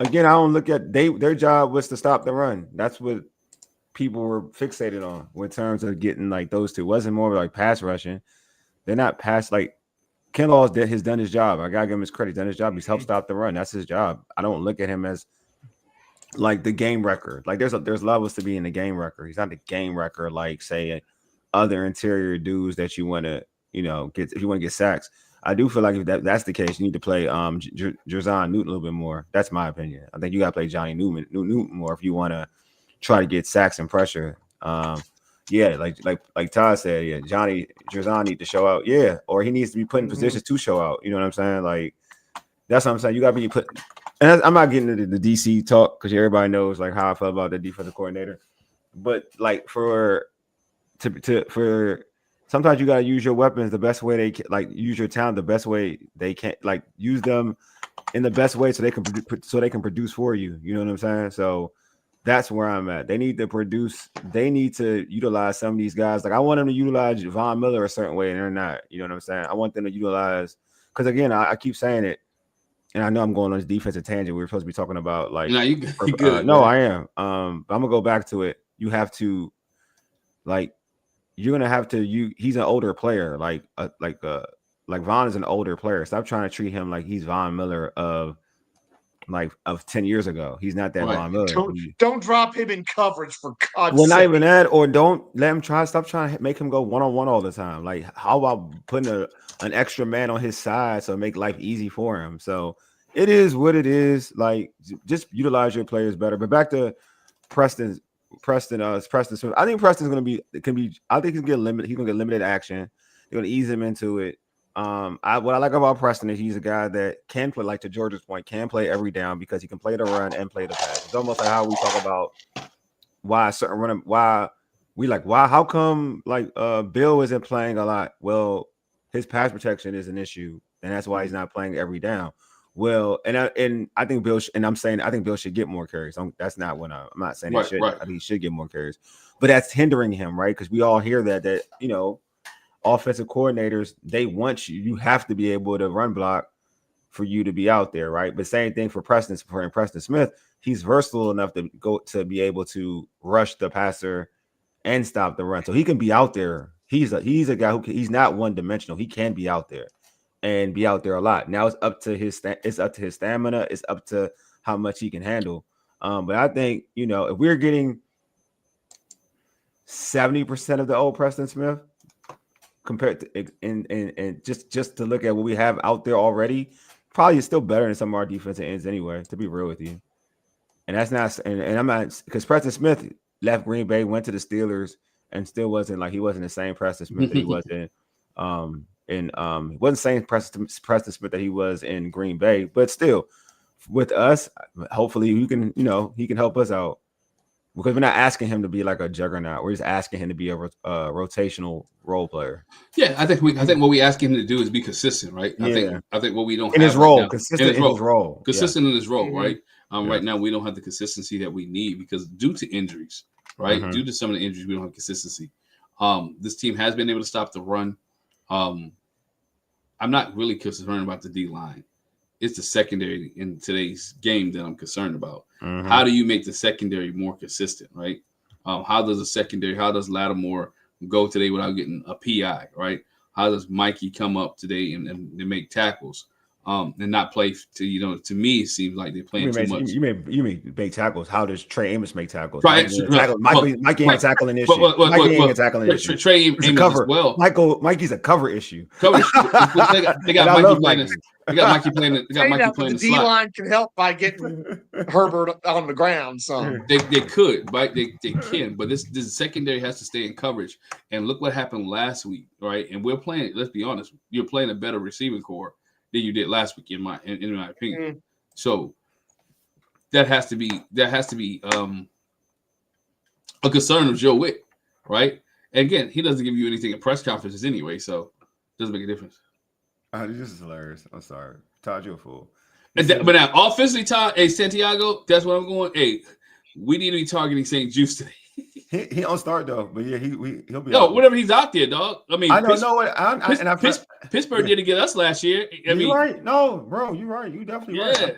[SPEAKER 1] again, I don't look at their job was to stop the run. That's what people were fixated on in terms of getting like those two. It wasn't more like pass rushing. They're not pass like Ken Law's has done his job. I gotta give him his credit. He's done his job. He's helped stop the run. That's his job. I don't look at him as like the game wrecker. Like there's levels to being the game wrecker. He's not the game wrecker like say other interior dudes that you want to get if you want to get sacks. I do feel like if that's the case, you need to play Jerzon Newton a little bit more. That's my opinion. I think you got to play Johnny Newton more if you want to try to get sacks and pressure. Yeah, like Todd said, yeah, Jerzon need to show out. Yeah, or he needs to be put in positions to show out. You know what I'm saying? Like that's what I'm saying. You got to be put. And I'm not getting into the DC talk because everybody knows like how I feel about the defensive coordinator. But like for sometimes you gotta use your weapons the best way they can, like use your talent the best way they can, like use them in the best way so they can produce for you. You know what I'm saying? So that's where I'm at. They need to produce. They need to utilize some of these guys. Like I want them to utilize Von Miller a certain way, and they're not. You know what I'm saying? I want them to utilize because again, I keep saying it, and I know I'm going on this defensive tangent. We were supposed to be talking about like.
[SPEAKER 2] No, you good.
[SPEAKER 1] No, I am. But I'm gonna go back to it. You have to, like. You're gonna have to. He's an older player. Like Von is an older player. Stop trying to treat him like he's Von Miller of 10 years ago. He's not that Von Miller.
[SPEAKER 3] Don't drop him in coverage for God's sake.
[SPEAKER 1] Well, not even that, or don't let him stop trying to make him go one-on-one all the time. Like, how about putting an extra man on his side so make life easy for him? So it is what it is. Like, just utilize your players better. But back to Preston Smith. I think Preston's gonna be. I think he's gonna get limited action. They're gonna ease him into it. What I like about Preston is he's a guy that can play, like to George's point, can play every down because he can play the run and play the pass. It's almost like how we talk about how come like Bill isn't playing a lot. Well, his pass protection is an issue, and that's why he's not playing every down. Well, and I think Bill, I think Bill should get more carries. That's not what I'm not saying he should. I think he should get more carries, but that's hindering him, right? Because we all hear that offensive coordinators, they want you. You have to be able to run block for you to be out there, right? But same thing for Preston Smith. He's versatile enough to be able to rush the passer and stop the run, so he can be out there. He's a guy he's not one dimensional. He can be out there and be out there a lot. Now it's up to his stamina. It's up to how much he can handle. But I think if we're getting 70% of the old Preston Smith compared to and just to look at what we have out there already, probably is still better than some of our defensive ends anyway. To be real with you, and that's not and I'm not because Preston Smith left Green Bay, went to the Steelers, and still wasn't the same Preston Smith that he was wasn't the same Preston Smith that he was in Green Bay, but still with us, hopefully he can help us out because we're not asking him to be like a juggernaut. We're just asking him to be a rotational role player.
[SPEAKER 2] Yeah, I think what we ask him to do is be consistent, right?
[SPEAKER 1] Yeah.
[SPEAKER 2] I think what we don't
[SPEAKER 1] in
[SPEAKER 2] have
[SPEAKER 1] his role,
[SPEAKER 2] right now,
[SPEAKER 1] consistent in his role,
[SPEAKER 2] consistent in his role, right? Right now we don't have the consistency that we need because due to injuries, right? Due to some of the injuries, we don't have consistency. This team has been able to stop the run. I'm not really concerned about the D line. It's the secondary in today's game that I'm concerned about. How do you make the secondary more consistent, right? How does Lattimore go today without getting a PI, right? How does Mikey come up today and make tackles and not play to me, it seems like they're playing too much.
[SPEAKER 1] You may make tackles. How does Trey Amos make tackles?
[SPEAKER 2] Mikey
[SPEAKER 1] ain't a tackling issue. Mikey ain't a tackling issue.
[SPEAKER 2] Trey Amos as well.
[SPEAKER 1] Mikey's a cover issue.
[SPEAKER 2] They got Mikey playing. They got Mikey playing.
[SPEAKER 3] The D line can help by getting Herbert on the ground. So
[SPEAKER 2] they could, right? They can, but this secondary has to stay in coverage. And look what happened last week, right? And we're playing. Let's be honest, you're playing a better receiving core than you did last week, in my opinion. So that has to be a concern of Joe Witt, right? And again, he doesn't give you anything in press conferences anyway, so it doesn't make a difference.
[SPEAKER 1] This is hilarious. I'm sorry, Todd, you're a fool.
[SPEAKER 2] But now, offensively, Todd, Santiago, that's what I'm going. Hey, we need to be targeting St. Juice today.
[SPEAKER 1] He don't start though, but yeah, he'll be.
[SPEAKER 2] No, whenever he's out there, dog. I mean,
[SPEAKER 1] I don't know what
[SPEAKER 2] Pittsburgh didn't get us last year.
[SPEAKER 1] You're right. No, bro, you're right. You definitely right.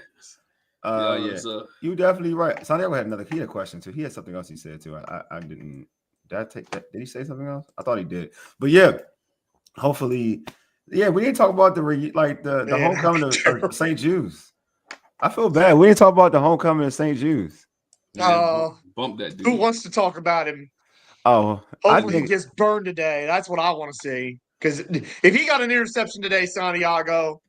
[SPEAKER 1] You definitely right. Santiago had he had a question too. He had something else he said too. I didn't. Did I take that? Did he say something else? I thought he did. But yeah, hopefully, yeah. We didn't talk about the homecoming of St. Jude's. I feel bad. We didn't talk about the homecoming of St. Jude's.
[SPEAKER 2] Bump that dude.
[SPEAKER 3] Who wants to talk about him?
[SPEAKER 1] Hopefully
[SPEAKER 3] he gets burned today. That's what I want to see. Because if he got an interception today, Santiago,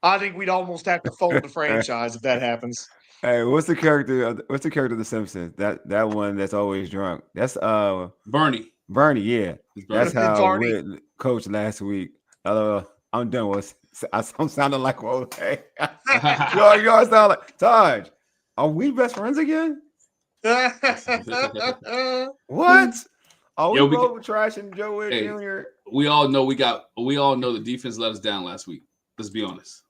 [SPEAKER 3] I think we'd almost have to fold the franchise if that happens.
[SPEAKER 1] Hey, what's the character of the Simpsons? That one that's always drunk. That's
[SPEAKER 2] Bernie.
[SPEAKER 1] Bernie, yeah. That's how we coached last week. I'm done with. I'm sounding like Wole. Hey. you all sound like Taj. Are we best friends again? What? Oh, we both trashing Joe Witt Jr.
[SPEAKER 2] We all know the defense let us down last week. Let's be honest.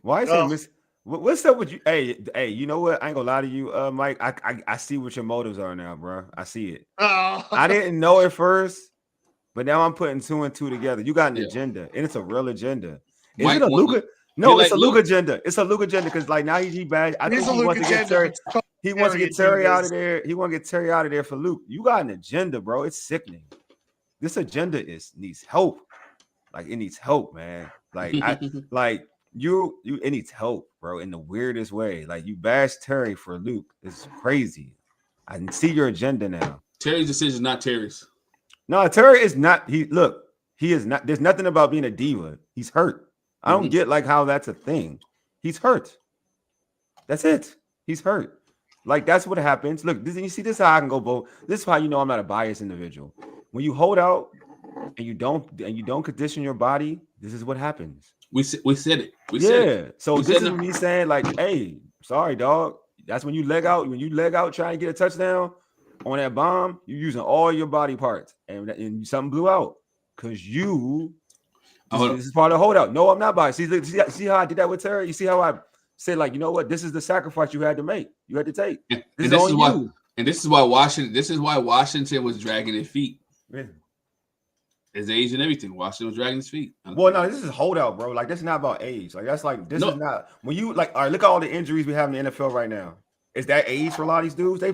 [SPEAKER 1] Why is what's up with you? Hey, you know what? I ain't gonna lie to you, Mike. I see what your motives are now, bro. I see it. I didn't know it first, but now I'm putting 2 and 2 together. You got an agenda, and it's a real agenda. Is it a Luka? No, it's a Luka agenda. It's a Luka agenda because now he bad. I think he wants to get Terry. He wants to get Terry out of there. He want to get Terry out of there for Luke. You got an agenda, bro. It's sickening. This agenda needs help. Like it needs help, man. Like it needs help, bro. In the weirdest way. Like you bash Terry for Luke. It's crazy. I can see your agenda now.
[SPEAKER 2] Terry's decision, not Terry's.
[SPEAKER 1] No, Terry is not. He is not. There's nothing about being a diva. He's hurt. I don't get how that's a thing. He's hurt. That's it. He's hurt. Like that's what happens. Look, you see this is how I can go both. This is how you know I'm not a biased individual. When you hold out and you don't condition your body, this is what happens.
[SPEAKER 2] We said it.
[SPEAKER 1] So this is me saying hey, sorry, dog. That's when you leg out. When you leg out trying to get a touchdown on that bomb, you're using all your body parts, and something blew out because you This is part of the holdout. No, I'm not biased. See how I did that with Terry? You see how I said, like, you know what? This is the sacrifice you had to make. You had to take. This
[SPEAKER 2] is why Washington was dragging their feet.
[SPEAKER 1] Yeah.
[SPEAKER 2] His age and everything. Washington was dragging his feet.
[SPEAKER 1] Well, no, this is holdout, bro. Like, this is not about age. Like, that's like, this is not when you like, all right, look at all the injuries we have in the NFL right now. Is that age for a lot of these dudes? They're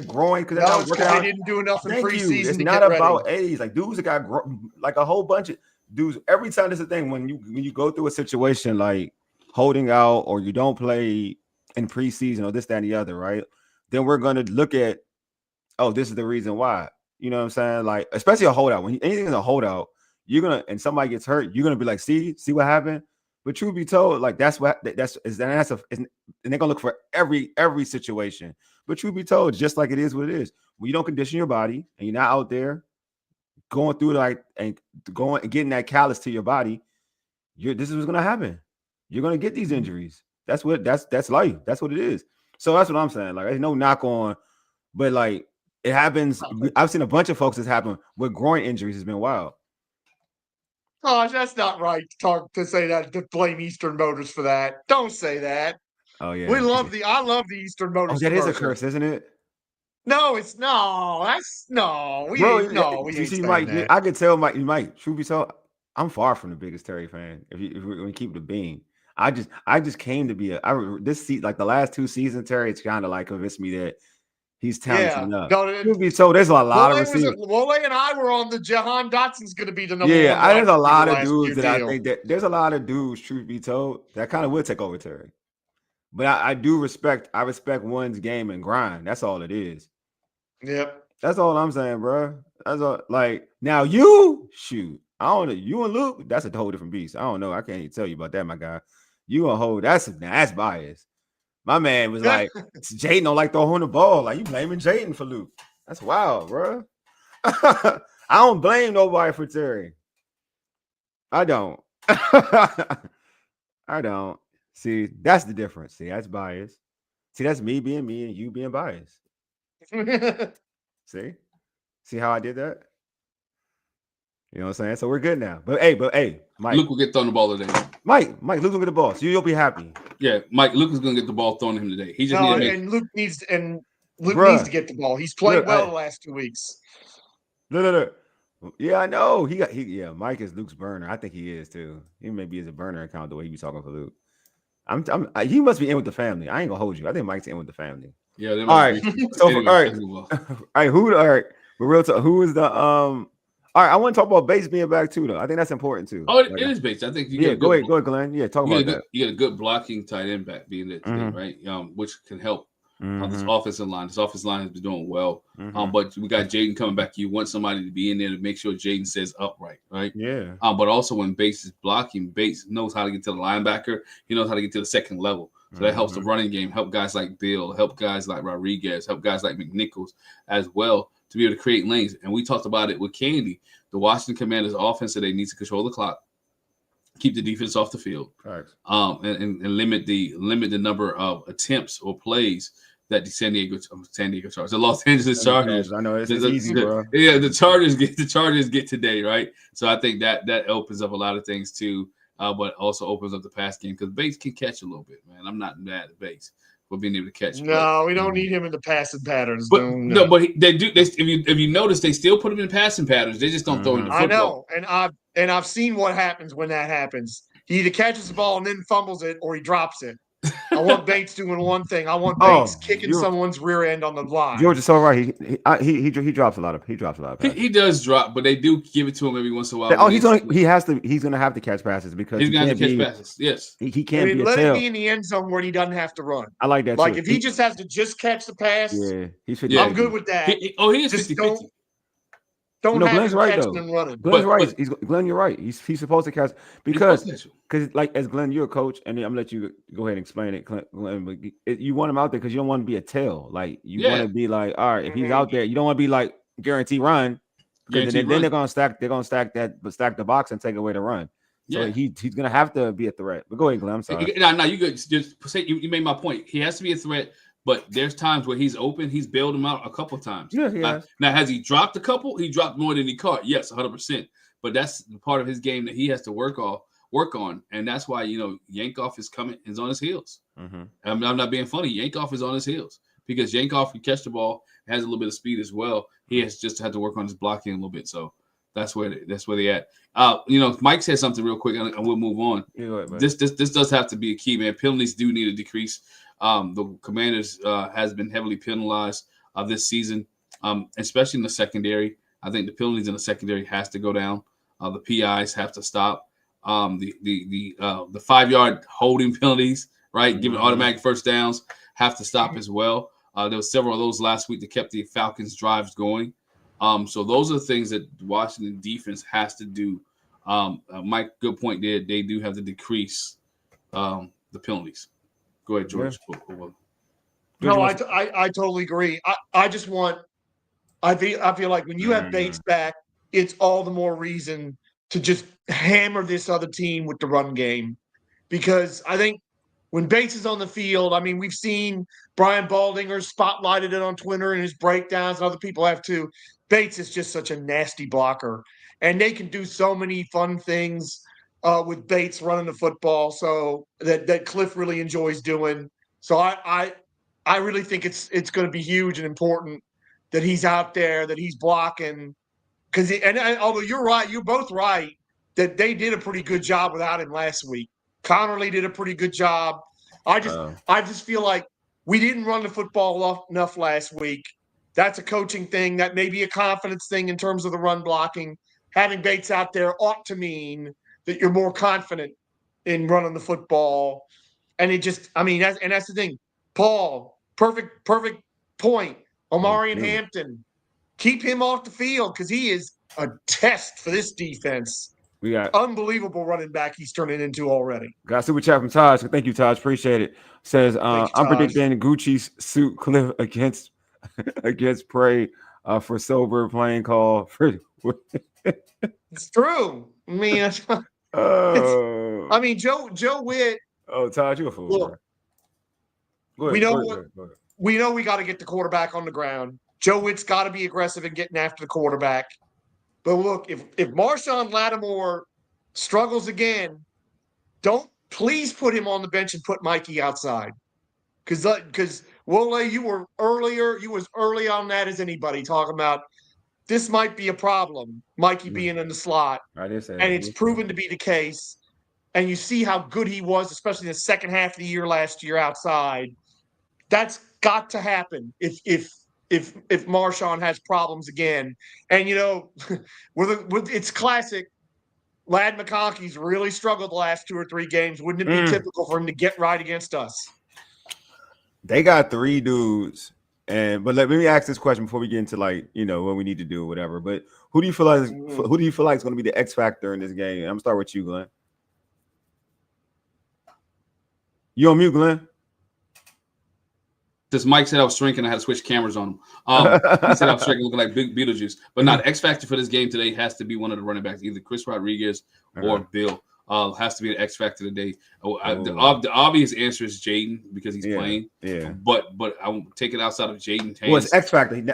[SPEAKER 1] growing because
[SPEAKER 3] they didn't do enough in preseason.
[SPEAKER 1] It's not about age. Like, dudes that got like a whole bunch of dudes. Every time there's a thing when you go through a situation like holding out or you don't play in preseason or this, that, and the other, right? Then we're gonna look at, oh, this is the reason why. You know what I'm saying? Like, especially a holdout. When anything is a holdout, and somebody gets hurt, you're gonna be like, see what happened. But truth be told, like and they're gonna look for every situation. But truth be told, just like it is what it is. When you don't condition your body and you're not out there going through and getting that callus to your body, this is what's gonna happen. You're gonna get these injuries. That's life. That's what it is. So that's what I'm saying. Like, there's no knock on, but like it happens. I've seen a bunch of folks that's happened with groin injuries. Has been wild.
[SPEAKER 3] Oh, that's not right to say that, to blame Eastern Motors for that. Don't say that.
[SPEAKER 1] Oh yeah.
[SPEAKER 3] I love the Eastern Motors.
[SPEAKER 1] Oh, that is a curse, isn't it?
[SPEAKER 3] No, it's no. That's no. We
[SPEAKER 1] see, Mike. That. I could tell, Mike. Truth be told, I'm far from the biggest Terry fan. If we keep the beam, I just came to be like the last 2 seasons, Terry. It's kind of like convinced me that he's talented enough. Truth be told, there's a lot of receivers.
[SPEAKER 3] Wole and I were on the Jahan Dotson's going to be the number one.
[SPEAKER 1] Yeah, there's a lot of dudes that I think that there's a lot of dudes. Truth be told, that kind of will take over Terry. But I respect one's game and grind. That's all it is.
[SPEAKER 3] Yep.
[SPEAKER 1] That's all I'm saying, bro. That's all. Like, now you shoot. I don't know. You and Luke, that's a whole different beast. I don't know. I can't even tell you about that, my guy. You and Ho, that's bias. My man was like, Jayden don't like throwing the ball. Like, you blaming Jayden for Luke. That's wild, bro. I don't blame nobody for Terry. I don't. I don't. See, that's the difference. See, that's bias. See, that's me being me and you being biased. See how I did that? You know what I'm saying? So we're good now. But hey, Mike.
[SPEAKER 2] Luke will get thrown the ball today.
[SPEAKER 1] Mike, Luke will get the ball. So you'll be happy.
[SPEAKER 2] Yeah, Luke is gonna get the ball thrown to him today. He just
[SPEAKER 3] Luke needs to get the ball. He's played the last 2 weeks.
[SPEAKER 1] No. Yeah, I know. Mike is Luke's burner. I think he is too. He maybe is a burner account the way he be talking for Luke. He must be in with the family. I ain't gonna hold you. I think Mike's in with the family.
[SPEAKER 2] Yeah. All
[SPEAKER 1] right. All right. All right. But real talk. Who is the All right, I want to talk about Bates being back too, though. I think that's important too.
[SPEAKER 2] Oh, it is Bates. I think you
[SPEAKER 1] go ahead, Glen. Yeah, talk about that.
[SPEAKER 2] You get a good blocking tight end back being there today, right? Which can help this offensive line. This offensive line has been doing well. But we got Jayden coming back. You want somebody to be in there to make sure Jayden says upright, right?
[SPEAKER 1] Yeah.
[SPEAKER 2] But also when Bates is blocking, Bates knows how to get to the linebacker. He knows how to get to the second level. So that helps the running game, help guys like Bill, help guys like Rodriguez, help guys like McNichols as well to be able to create lanes. And we talked about it with Candi. The Washington Commanders offense today needs to control the clock, keep the defense off the field, and limit the number of attempts or plays that the San Diego Chargers, the Los Angeles Chargers.
[SPEAKER 1] I know it's easy, bro.
[SPEAKER 2] Yeah, the Chargers get today, right? So I think that opens up a lot of things too, but also opens up the pass game because Bates can catch a little bit, man. I'm not mad at Bates for being able to catch.
[SPEAKER 3] No, we don't need him in the passing patterns.
[SPEAKER 2] But they do. If you notice, they still put him in passing patterns. They just don't throw him the football.
[SPEAKER 3] I know, and I've seen what happens when that happens. He either catches the ball and then fumbles it, or he drops it. I want Bates doing one thing. I want Bates kicking someone's rear end on the line.
[SPEAKER 1] You're just so right. He drops a lot of passes.
[SPEAKER 2] He does drop, but they do give it to him every once in a while.
[SPEAKER 1] He's gonna have to catch passes because
[SPEAKER 2] he's gonna have to catch passes. Yes,
[SPEAKER 1] he can't be a
[SPEAKER 3] let
[SPEAKER 1] tail.
[SPEAKER 3] him be in the end zone where he doesn't have to run.
[SPEAKER 1] I like that.
[SPEAKER 3] Like
[SPEAKER 1] too.
[SPEAKER 3] If he just has to catch the pass,
[SPEAKER 1] he's
[SPEAKER 3] 50. I'm good with that.
[SPEAKER 2] He is 50-50.
[SPEAKER 3] Don't have
[SPEAKER 1] Glenn's
[SPEAKER 3] him
[SPEAKER 1] right
[SPEAKER 3] catching
[SPEAKER 1] though.
[SPEAKER 3] and running.
[SPEAKER 1] Glenn's right. Glenn, you're right. He's supposed to catch because like as Glenn, you're a coach, and I'm gonna let you go ahead and explain it. Glenn, you want him out there because you don't want to be a tail. Like you want to be like, all right, if he's out there, you don't want to be like guarantee run. Then they're gonna stack the box and take away the run. So he's gonna have to be a threat. But go ahead, Glenn. I'm sorry.
[SPEAKER 2] No, you could just say you made my point. He has to be a threat. But there's times where he's open. He's bailed him out a couple times.
[SPEAKER 1] Yeah, he has.
[SPEAKER 2] Now, has he dropped a couple? He dropped more than he caught. Yes, 100%. but that's part of his game that he has to work on, and that's why Yankoff is on his heels.
[SPEAKER 1] Mm-hmm.
[SPEAKER 2] I'm not being funny. Yankoff is on his heels because Yankoff can catch the ball, has a little bit of speed as well. He has just had to work on his blocking a little bit. So that's where they at. Mike said something real quick, and we'll move on.
[SPEAKER 1] Yeah, go ahead,
[SPEAKER 2] this does have to be a key, man. Penalties do need to decrease. The Commanders has been heavily penalized this season, especially in the secondary. I think the penalties in the secondary has to go down. The PIs have to stop. The 5-yard holding penalties, right, giving automatic first downs, have to stop as well. There were several of those last week that kept the Falcons' drives going. So those are the things that Washington defense has to do. Mike, good point there. They do have to decrease the penalties. Go ahead, George.
[SPEAKER 1] Yeah.
[SPEAKER 3] No, I totally agree. I feel like when you have Bates back, it's all the more reason to just hammer this other team with the run game. Because I think when Bates is on the field, I mean, we've seen Brian Baldinger spotlighted it on Twitter and his breakdowns, and other people have too. Bates is just such a nasty blocker. And they can do so many fun things with Bates running the football, so that Cliff really enjoys doing. So I really think it's going to be huge and important that he's out there, that he's blocking. Because although you're right, you're both right that they did a pretty good job without him last week. Connerly did a pretty good job. I just feel like we didn't run the football enough last week. That's a coaching thing. That may be a confidence thing in terms of the run blocking. Having Bates out there ought to mean that you're more confident in running the football. And it just, I mean, that's the thing. Paul, perfect point. Omarion Hampton, keep him off the field because he is a test for this defense.
[SPEAKER 1] We got
[SPEAKER 3] unbelievable running back he's turning into already.
[SPEAKER 1] Got super chat from Taj. Thank you, Taj. Appreciate it. Says I'm predicting Gucci's suit Cliff against Prey for sober playing call for.
[SPEAKER 3] It's true. I mean, Joe Witt.
[SPEAKER 1] Oh, Taj, you a fool. Look,
[SPEAKER 3] we know we got to get the quarterback on the ground. Joe Witt's got to be aggressive in getting after the quarterback. But look, if Marshawn Lattimore struggles again, don't please put him on the bench and put Mikey outside. Because Wole, you was early on that as anybody talking about this might be a problem, Mikey being in the slot.
[SPEAKER 1] I did say
[SPEAKER 3] and it's proven to be the case. And you see how good he was, especially in the second half of the year last year outside. That's got to happen if Marshawn has problems again. And, it's classic. Ladd McConkey's really struggled the last 2 or 3 games. Wouldn't it be typical for him to get right against us?
[SPEAKER 1] They got 3 dudes. But let me ask this question before we get into what we need to do or whatever. But who do you feel like is going to be the X factor in this game? I'm gonna start with you, Glenn. You on mute, Glenn?
[SPEAKER 2] This Mike said I was shrinking. I had to switch cameras on him. He said I was shrinking, looking like big Beetlejuice. But not X factor for this game today has to be one of the running backs, either Chris Rodriguez or Bill. Has to be an X factor today. The obvious answer is Jayden because he's playing.
[SPEAKER 1] Yeah.
[SPEAKER 2] But I won't take it outside of Jayden.
[SPEAKER 1] Well, it's X factor. He's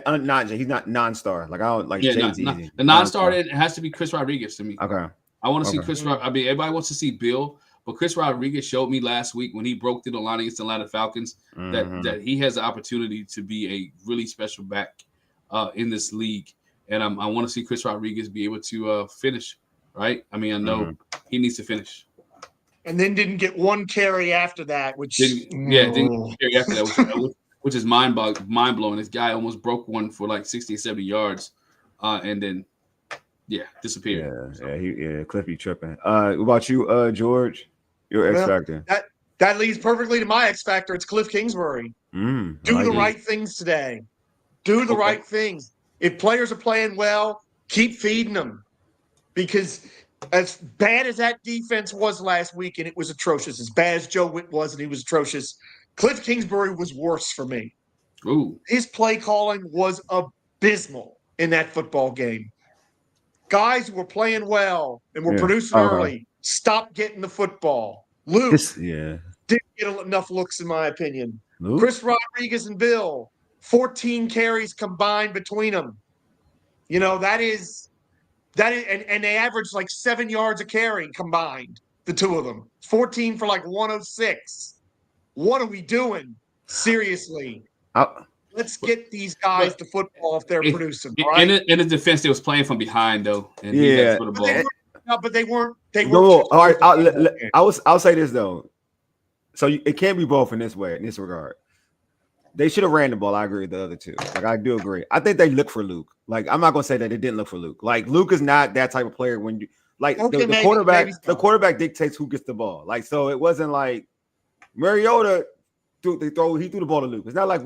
[SPEAKER 1] not non-star. Like I don't like.
[SPEAKER 2] Yeah, the non-star. It has to be Chris Rodriguez to me.
[SPEAKER 1] Okay.
[SPEAKER 2] I want to see Chris. I mean, everybody wants to see Bill. But Chris Rodriguez showed me last week when he broke through the line against the Atlanta Falcons that he has the opportunity to be a really special back in this league. And I want to see Chris Rodriguez be able to finish, right? I mean, I know he needs to finish.
[SPEAKER 3] And then didn't get 1 carry after that, which
[SPEAKER 2] didn't carry after that, which is mind-blowing. This guy almost broke one for like 60 or 70 yards and then disappeared.
[SPEAKER 3] Cliffy
[SPEAKER 1] tripping. What about you, George? Your X factor.
[SPEAKER 3] That leads perfectly to my X factor. It's Cliff Kingsbury. Do the right things today. Do the right things. If players are playing well, keep feeding them. Because as bad as that defense was last week, and it was atrocious, as bad as Joe Witt was, and he was atrocious, Cliff Kingsbury was worse for me.
[SPEAKER 2] Ooh.
[SPEAKER 3] His play calling was abysmal in that football game. Guys who were playing well and were producing early, stop getting the football. Luke didn't get enough looks, in my opinion.
[SPEAKER 1] Luke?
[SPEAKER 3] Chris Rodriguez and Bill, 14 carries combined between them. That is And they averaged like 7 yards a carry combined, the two of them. 14 for like 106. What are we doing? Seriously. Let's get these guys the football if they're producing. Right?
[SPEAKER 2] In the defense, they was playing from behind though. And
[SPEAKER 1] yeah.
[SPEAKER 2] For the ball.
[SPEAKER 3] But they weren't.
[SPEAKER 1] No, all right. I'll say this though. So it can't be both in this way, in this regard. They should have ran the ball. I agree with the other two. Like I do agree. I think they look for Luke. Like I'm not gonna say that they didn't look for Luke. Like Luke is not that type of player. When you like the quarterback, the quarterback dictates who gets the ball. Like so, it wasn't like Mariota he threw the ball to Luke. It's not like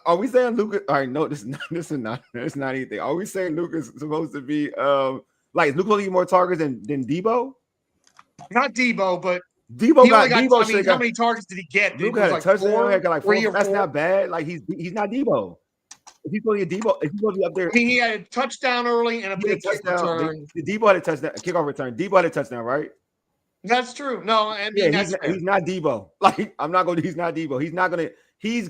[SPEAKER 1] are we saying Luke? All right, no, this is not anything. Are we saying Luke is supposed to be like Luke will get more targets than Debo?
[SPEAKER 3] Not Debo, but
[SPEAKER 1] Debo got.
[SPEAKER 3] How many targets did he get?
[SPEAKER 1] Luke had a touchdown. He got like 4. That's not bad. Like he's not Debo. If he's going to get Debo, if he's going to be up there,
[SPEAKER 3] he had a touchdown early and a big kick return.
[SPEAKER 1] Debo had a touchdown, kickoff return. Debo had a touchdown, right?
[SPEAKER 3] That's true. No, I mean
[SPEAKER 1] he's not Debo. Like I'm not going to. He's not Debo. He's not going to. He's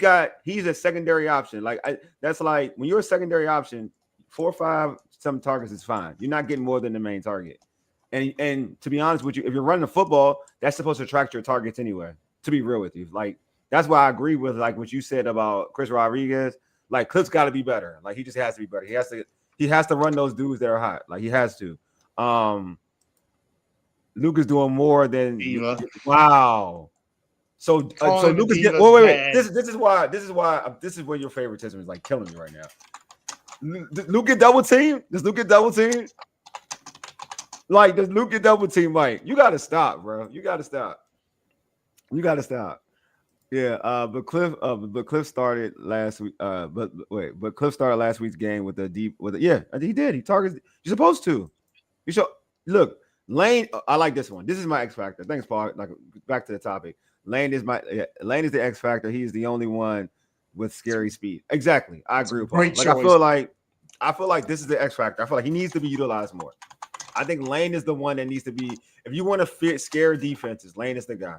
[SPEAKER 1] a secondary option. Like that's like when you're a secondary option, 4 or 5 some targets is fine. You're not getting more than the main target. And to be honest with you, if you're running the football, that's supposed to attract your targets anyway. To be real with you, like that's why I agree with like what you said about Chris Rodriguez. Like Cliff's got to be better. Like he just has to be better. He has to run those dudes that are hot. Like he has to. Luke is doing more than wow. So Luke is wait. This is where your favoritism is like killing me right now. Does Luke get double team? Like, does Luke get double team? Mike, you got to stop, bro. You got to stop. Yeah, but Cliff started last week. But Cliff started last week's game with a deep. He did. He targets. You're supposed to. You should look. Lane. I like this one. This is my X factor. Thanks, Paul. Like back to the topic. Lane is the X factor. He is the only one with scary speed. Exactly. I agree with Paul. Like I feel like this is the X factor. I feel like he needs to be utilized more. I think Lane is the one that needs to be. If you want to scare defenses, Lane is the guy.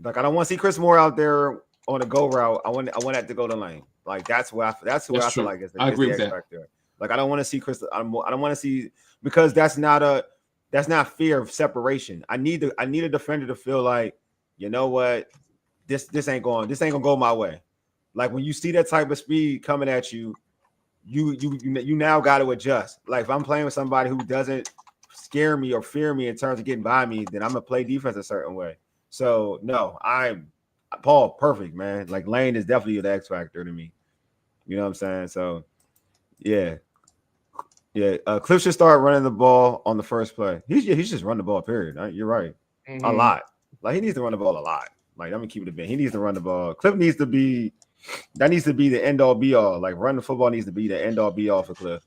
[SPEAKER 1] Like I don't want to see Chris Moore out there on a go route. I want that to go to Lane. Like that's who I feel like is the,
[SPEAKER 2] I agree with that.
[SPEAKER 1] Factor. Like I don't want to see Chris. I don't want to see because that's not fear of separation. I need a defender to feel like, you know what, this ain't gonna go my way. Like when you see that type of speed coming at you. You now got to adjust. Like if I'm playing with somebody who doesn't scare me or fear me in terms of getting by me, then I'm gonna play defense a certain way. So no, I'm Paul, perfect, man. Like Lane is definitely the X factor to me. You know what I'm saying? So yeah. Cliff should start running the ball on the first play. He should just run the ball. Period. You're right. Mm-hmm. A lot. Like he needs to run the ball a lot. Like I'm gonna keep it a bit. He needs to run the ball. Cliff needs to be. That needs to be the end all be all. Like running the football needs to be the end all be all for Cliff.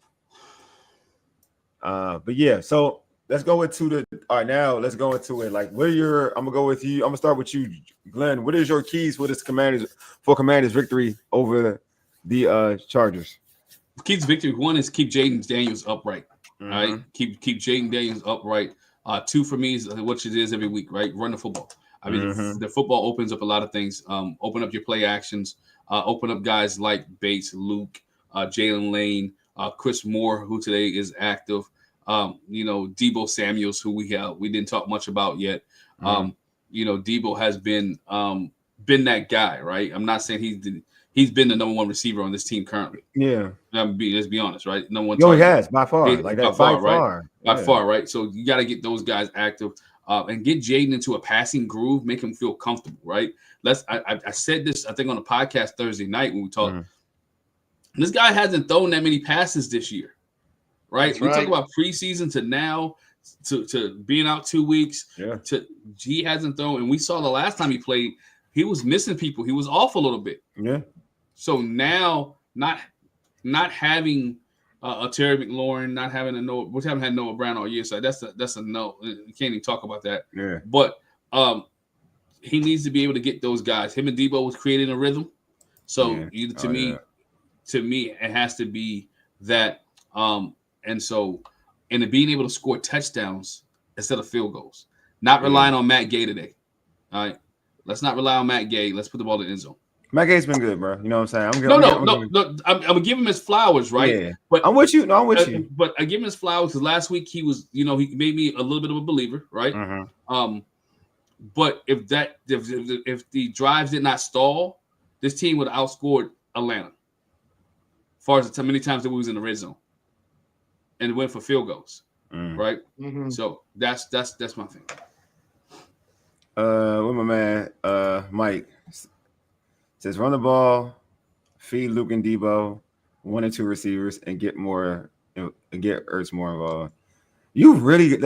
[SPEAKER 1] But yeah, so let's go into now let's go into it. Like, I'm gonna go with you. I'm gonna start with you, Glenn. What is your keys for Commanders victory over the Chargers?
[SPEAKER 2] Keys to victory. One is keep Jayden Daniels upright. Mm-hmm. Right. Keep Jayden Daniels upright. 2 for me is what it is every week, right? Run the football. I mean, the football opens up a lot of things. Open up your play actions. Open up guys like Bates, Luke, Jalen Lane, Chris Moore, who today is active. Debo Samuels, who we didn't talk much about yet. Debo has been that guy, right? I'm not saying he's been the number 1 receiver on this team currently. Yeah, let's be honest, right? Number 1.
[SPEAKER 1] He has by far, by
[SPEAKER 2] far, right? So you got to get those guys active. And get Jayden into a passing groove, make him feel comfortable, right? I said this, I think, on the podcast Thursday night when we talked. This guy hasn't thrown that many passes this year, right? We talk about preseason to now to being out 2 weeks. Yeah. He hasn't thrown, and we saw the last time he played, he was missing people. He was off a little bit. Yeah. So now, not having a Terry McLaurin, not having we haven't had Noah Brown all year, so that's a no. You can't even talk about that. Yeah. But he needs to be able to get those guys. Him and Debo was creating a rhythm. So to me, it has to be that. And being able to score touchdowns instead of field goals, not relying on Matt Gay today. All right, let's not rely on Matt Gay. Let's put the ball in the end zone.
[SPEAKER 1] Matt Gate's been good, bro. You know what I'm saying?
[SPEAKER 2] I'm gonna give him his flowers, right?
[SPEAKER 1] Yeah.
[SPEAKER 2] But
[SPEAKER 1] I'm with you. No, I'm with you.
[SPEAKER 2] But I give him his flowers because last week he was, he made me a little bit of a believer, right?
[SPEAKER 1] Mm-hmm.
[SPEAKER 2] But if the drives did not stall, this team would have outscored Atlanta. As far as many times that we was in the red zone and went for field goals, right?
[SPEAKER 3] Mm-hmm.
[SPEAKER 2] So that's my thing.
[SPEAKER 1] With my man, Mike says, run the ball, feed Luke and Debo, 1 or 2 receivers, and get Ertz more involved. You really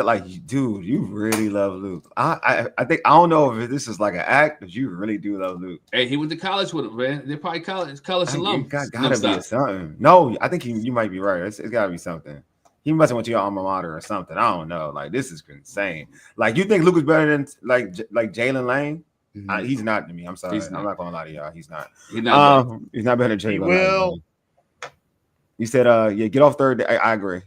[SPEAKER 1] dude. You really love Luke. I think I don't know if this is like an act, but you really do love Luke.
[SPEAKER 2] Hey, he went to college with him, man. They're probably college alum.
[SPEAKER 1] Gotta be something. No, I think you might be right. It's gotta be something. He must have went to your alma mater or something. I don't know. Like, this is insane. Like, you think Luke is better than like Jalen Lane?
[SPEAKER 2] Mm-hmm.
[SPEAKER 1] He's not to me. I'm sorry. I'm not gonna lie to y'all. He's not.
[SPEAKER 2] He's not
[SPEAKER 1] better than Jalen.
[SPEAKER 3] Will.
[SPEAKER 1] Lane. You said, get off third. I agree.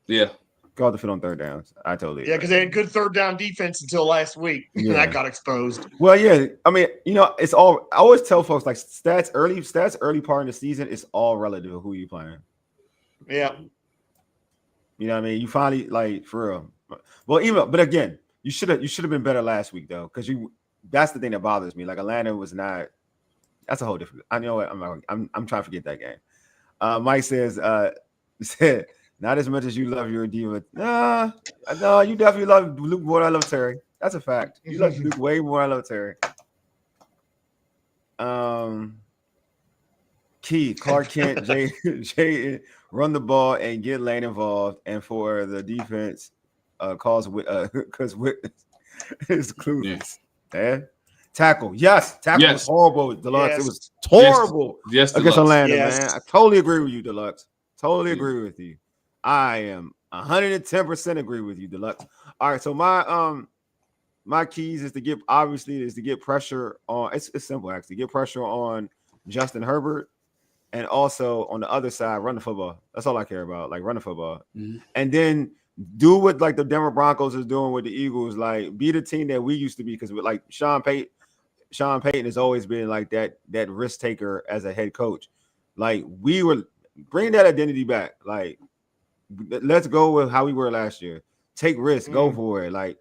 [SPEAKER 2] Yeah.
[SPEAKER 1] Go off the field on third downs. I totally agree.
[SPEAKER 3] Yeah, because they had good third down defense until last week.
[SPEAKER 1] Yeah.
[SPEAKER 3] That got exposed.
[SPEAKER 1] Well, yeah. I mean, it's all. I always tell folks like stats early part in the season. It's all relative to who you playing.
[SPEAKER 3] Yeah.
[SPEAKER 1] You know what I mean? You finally, like, for real. Well, but again, you should have been better last week though, because that's the thing that bothers me. Like, Atlanta was not. That's a whole different. I know what I'm trying to forget that game. Mike says, not as much as you love your diva. No, you definitely love Luke more than I love Terry. That's a fact. You love Luke way more than I love Terry. Keith, Clark Kent, Jay, run the ball and get Lane involved, and for the defense, because it's clueless. Yeah. Tackle, yes. Tackle was horrible, Deluxe. Yes. It was horrible.
[SPEAKER 2] Yes,
[SPEAKER 1] against Atlanta,
[SPEAKER 3] yes.
[SPEAKER 1] man. I totally agree with you, Deluxe. Totally agree with you. I am 110% agree with you, Deluxe. All right, so my keys is to get pressure on. It's simple actually. Get pressure on Justin Herbert, and also on the other side, run the football. That's all I care about. Like, run the football, and then do what like the Denver Broncos is doing with the Eagles. Like, be the team that we used to be, because with like Sean Payton has always been like that risk taker as a head coach. Like, we were bring that identity back. Like, let's go with how we were last year. Take risks, go for it. Like,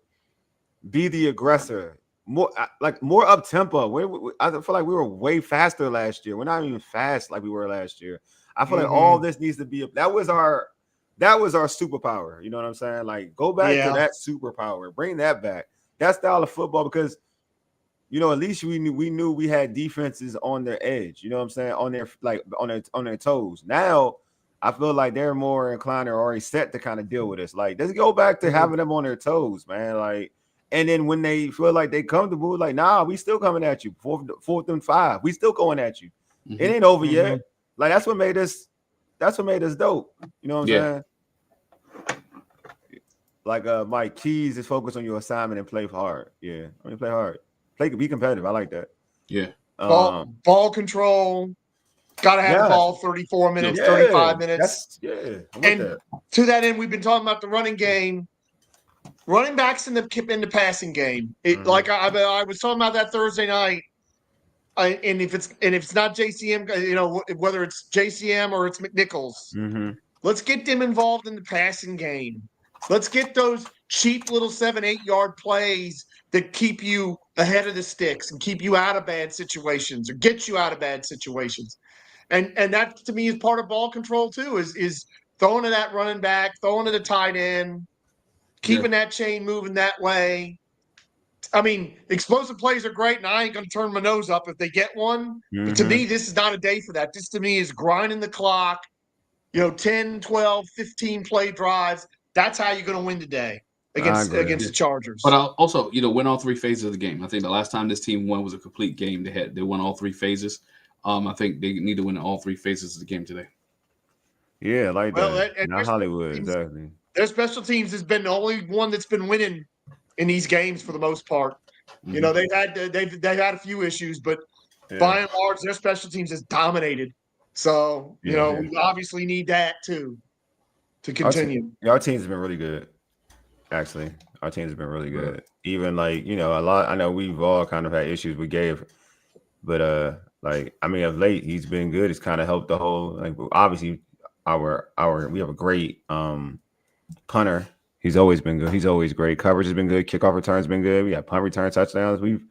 [SPEAKER 1] be the aggressor. More up tempo. I feel like we were way faster last year. We're not even fast like we were last year. I feel like all this needs to be that was our superpower. You know what I'm saying? Like, go back to that superpower. Bring that back. That style of football, because at least we knew we had defenses on their edge. You know what I'm saying? On their toes. Now I feel like they're more inclined or already set to kind of deal with us. Like, let's go back to having them on their toes, man. Like, and then when they feel like they comfortable, like, nah, we still coming at you. Fourth and 5. We still going at you. It ain't over yet. Like, that's what made us dope. You know what I'm saying? Like, Mike, keys is focus on your assignment and play hard. Yeah. I mean, play hard. Be competitive. I like that.
[SPEAKER 2] Yeah.
[SPEAKER 3] Ball control. Got to have the ball 34 minutes, 35 minutes. And to that end, we've been talking about the running game. Running backs in the passing game. Like I was talking about that Thursday night. And if it's not JCM, whether it's JCM or it's McNichols, let's get them involved in the passing game. Let's get those cheap little 7-8 yard plays that keep you ahead of the sticks and keep you out of bad situations or get you out of bad situations. And that to me is part of ball control too, is throwing to that running back, throwing to the tight end, keeping that chain moving that way. I mean, explosive plays are great, and I ain't going to turn my nose up if they get one. But to me, this is not a day for that. This to me is grinding the clock, 10, 12, 15 play drives. That's how you're going to win today against the Chargers.
[SPEAKER 2] But also, win all 3 phases of the game. I think the last time this team won was a complete game. They won all 3 phases. I think they need to win all 3 phases of the game today.
[SPEAKER 1] Yeah, like that. Not Hollywood, exactly.
[SPEAKER 3] Their special teams has been the only one that's been winning in these games for the most part. They've had a few issues, but by and large, their special teams has dominated. So we obviously need that too to continue.
[SPEAKER 1] Our teams have been really good. Actually, our teams have been really good. Even like a lot. I know we've all kind of had issues with Gabe, but Like, I mean, of late he's been good. It's kind of helped the whole. Like, obviously, we have a great punter. He's always been good. He's always great. Coverage has been good. Kickoff returns been good. We got punt return touchdowns. We've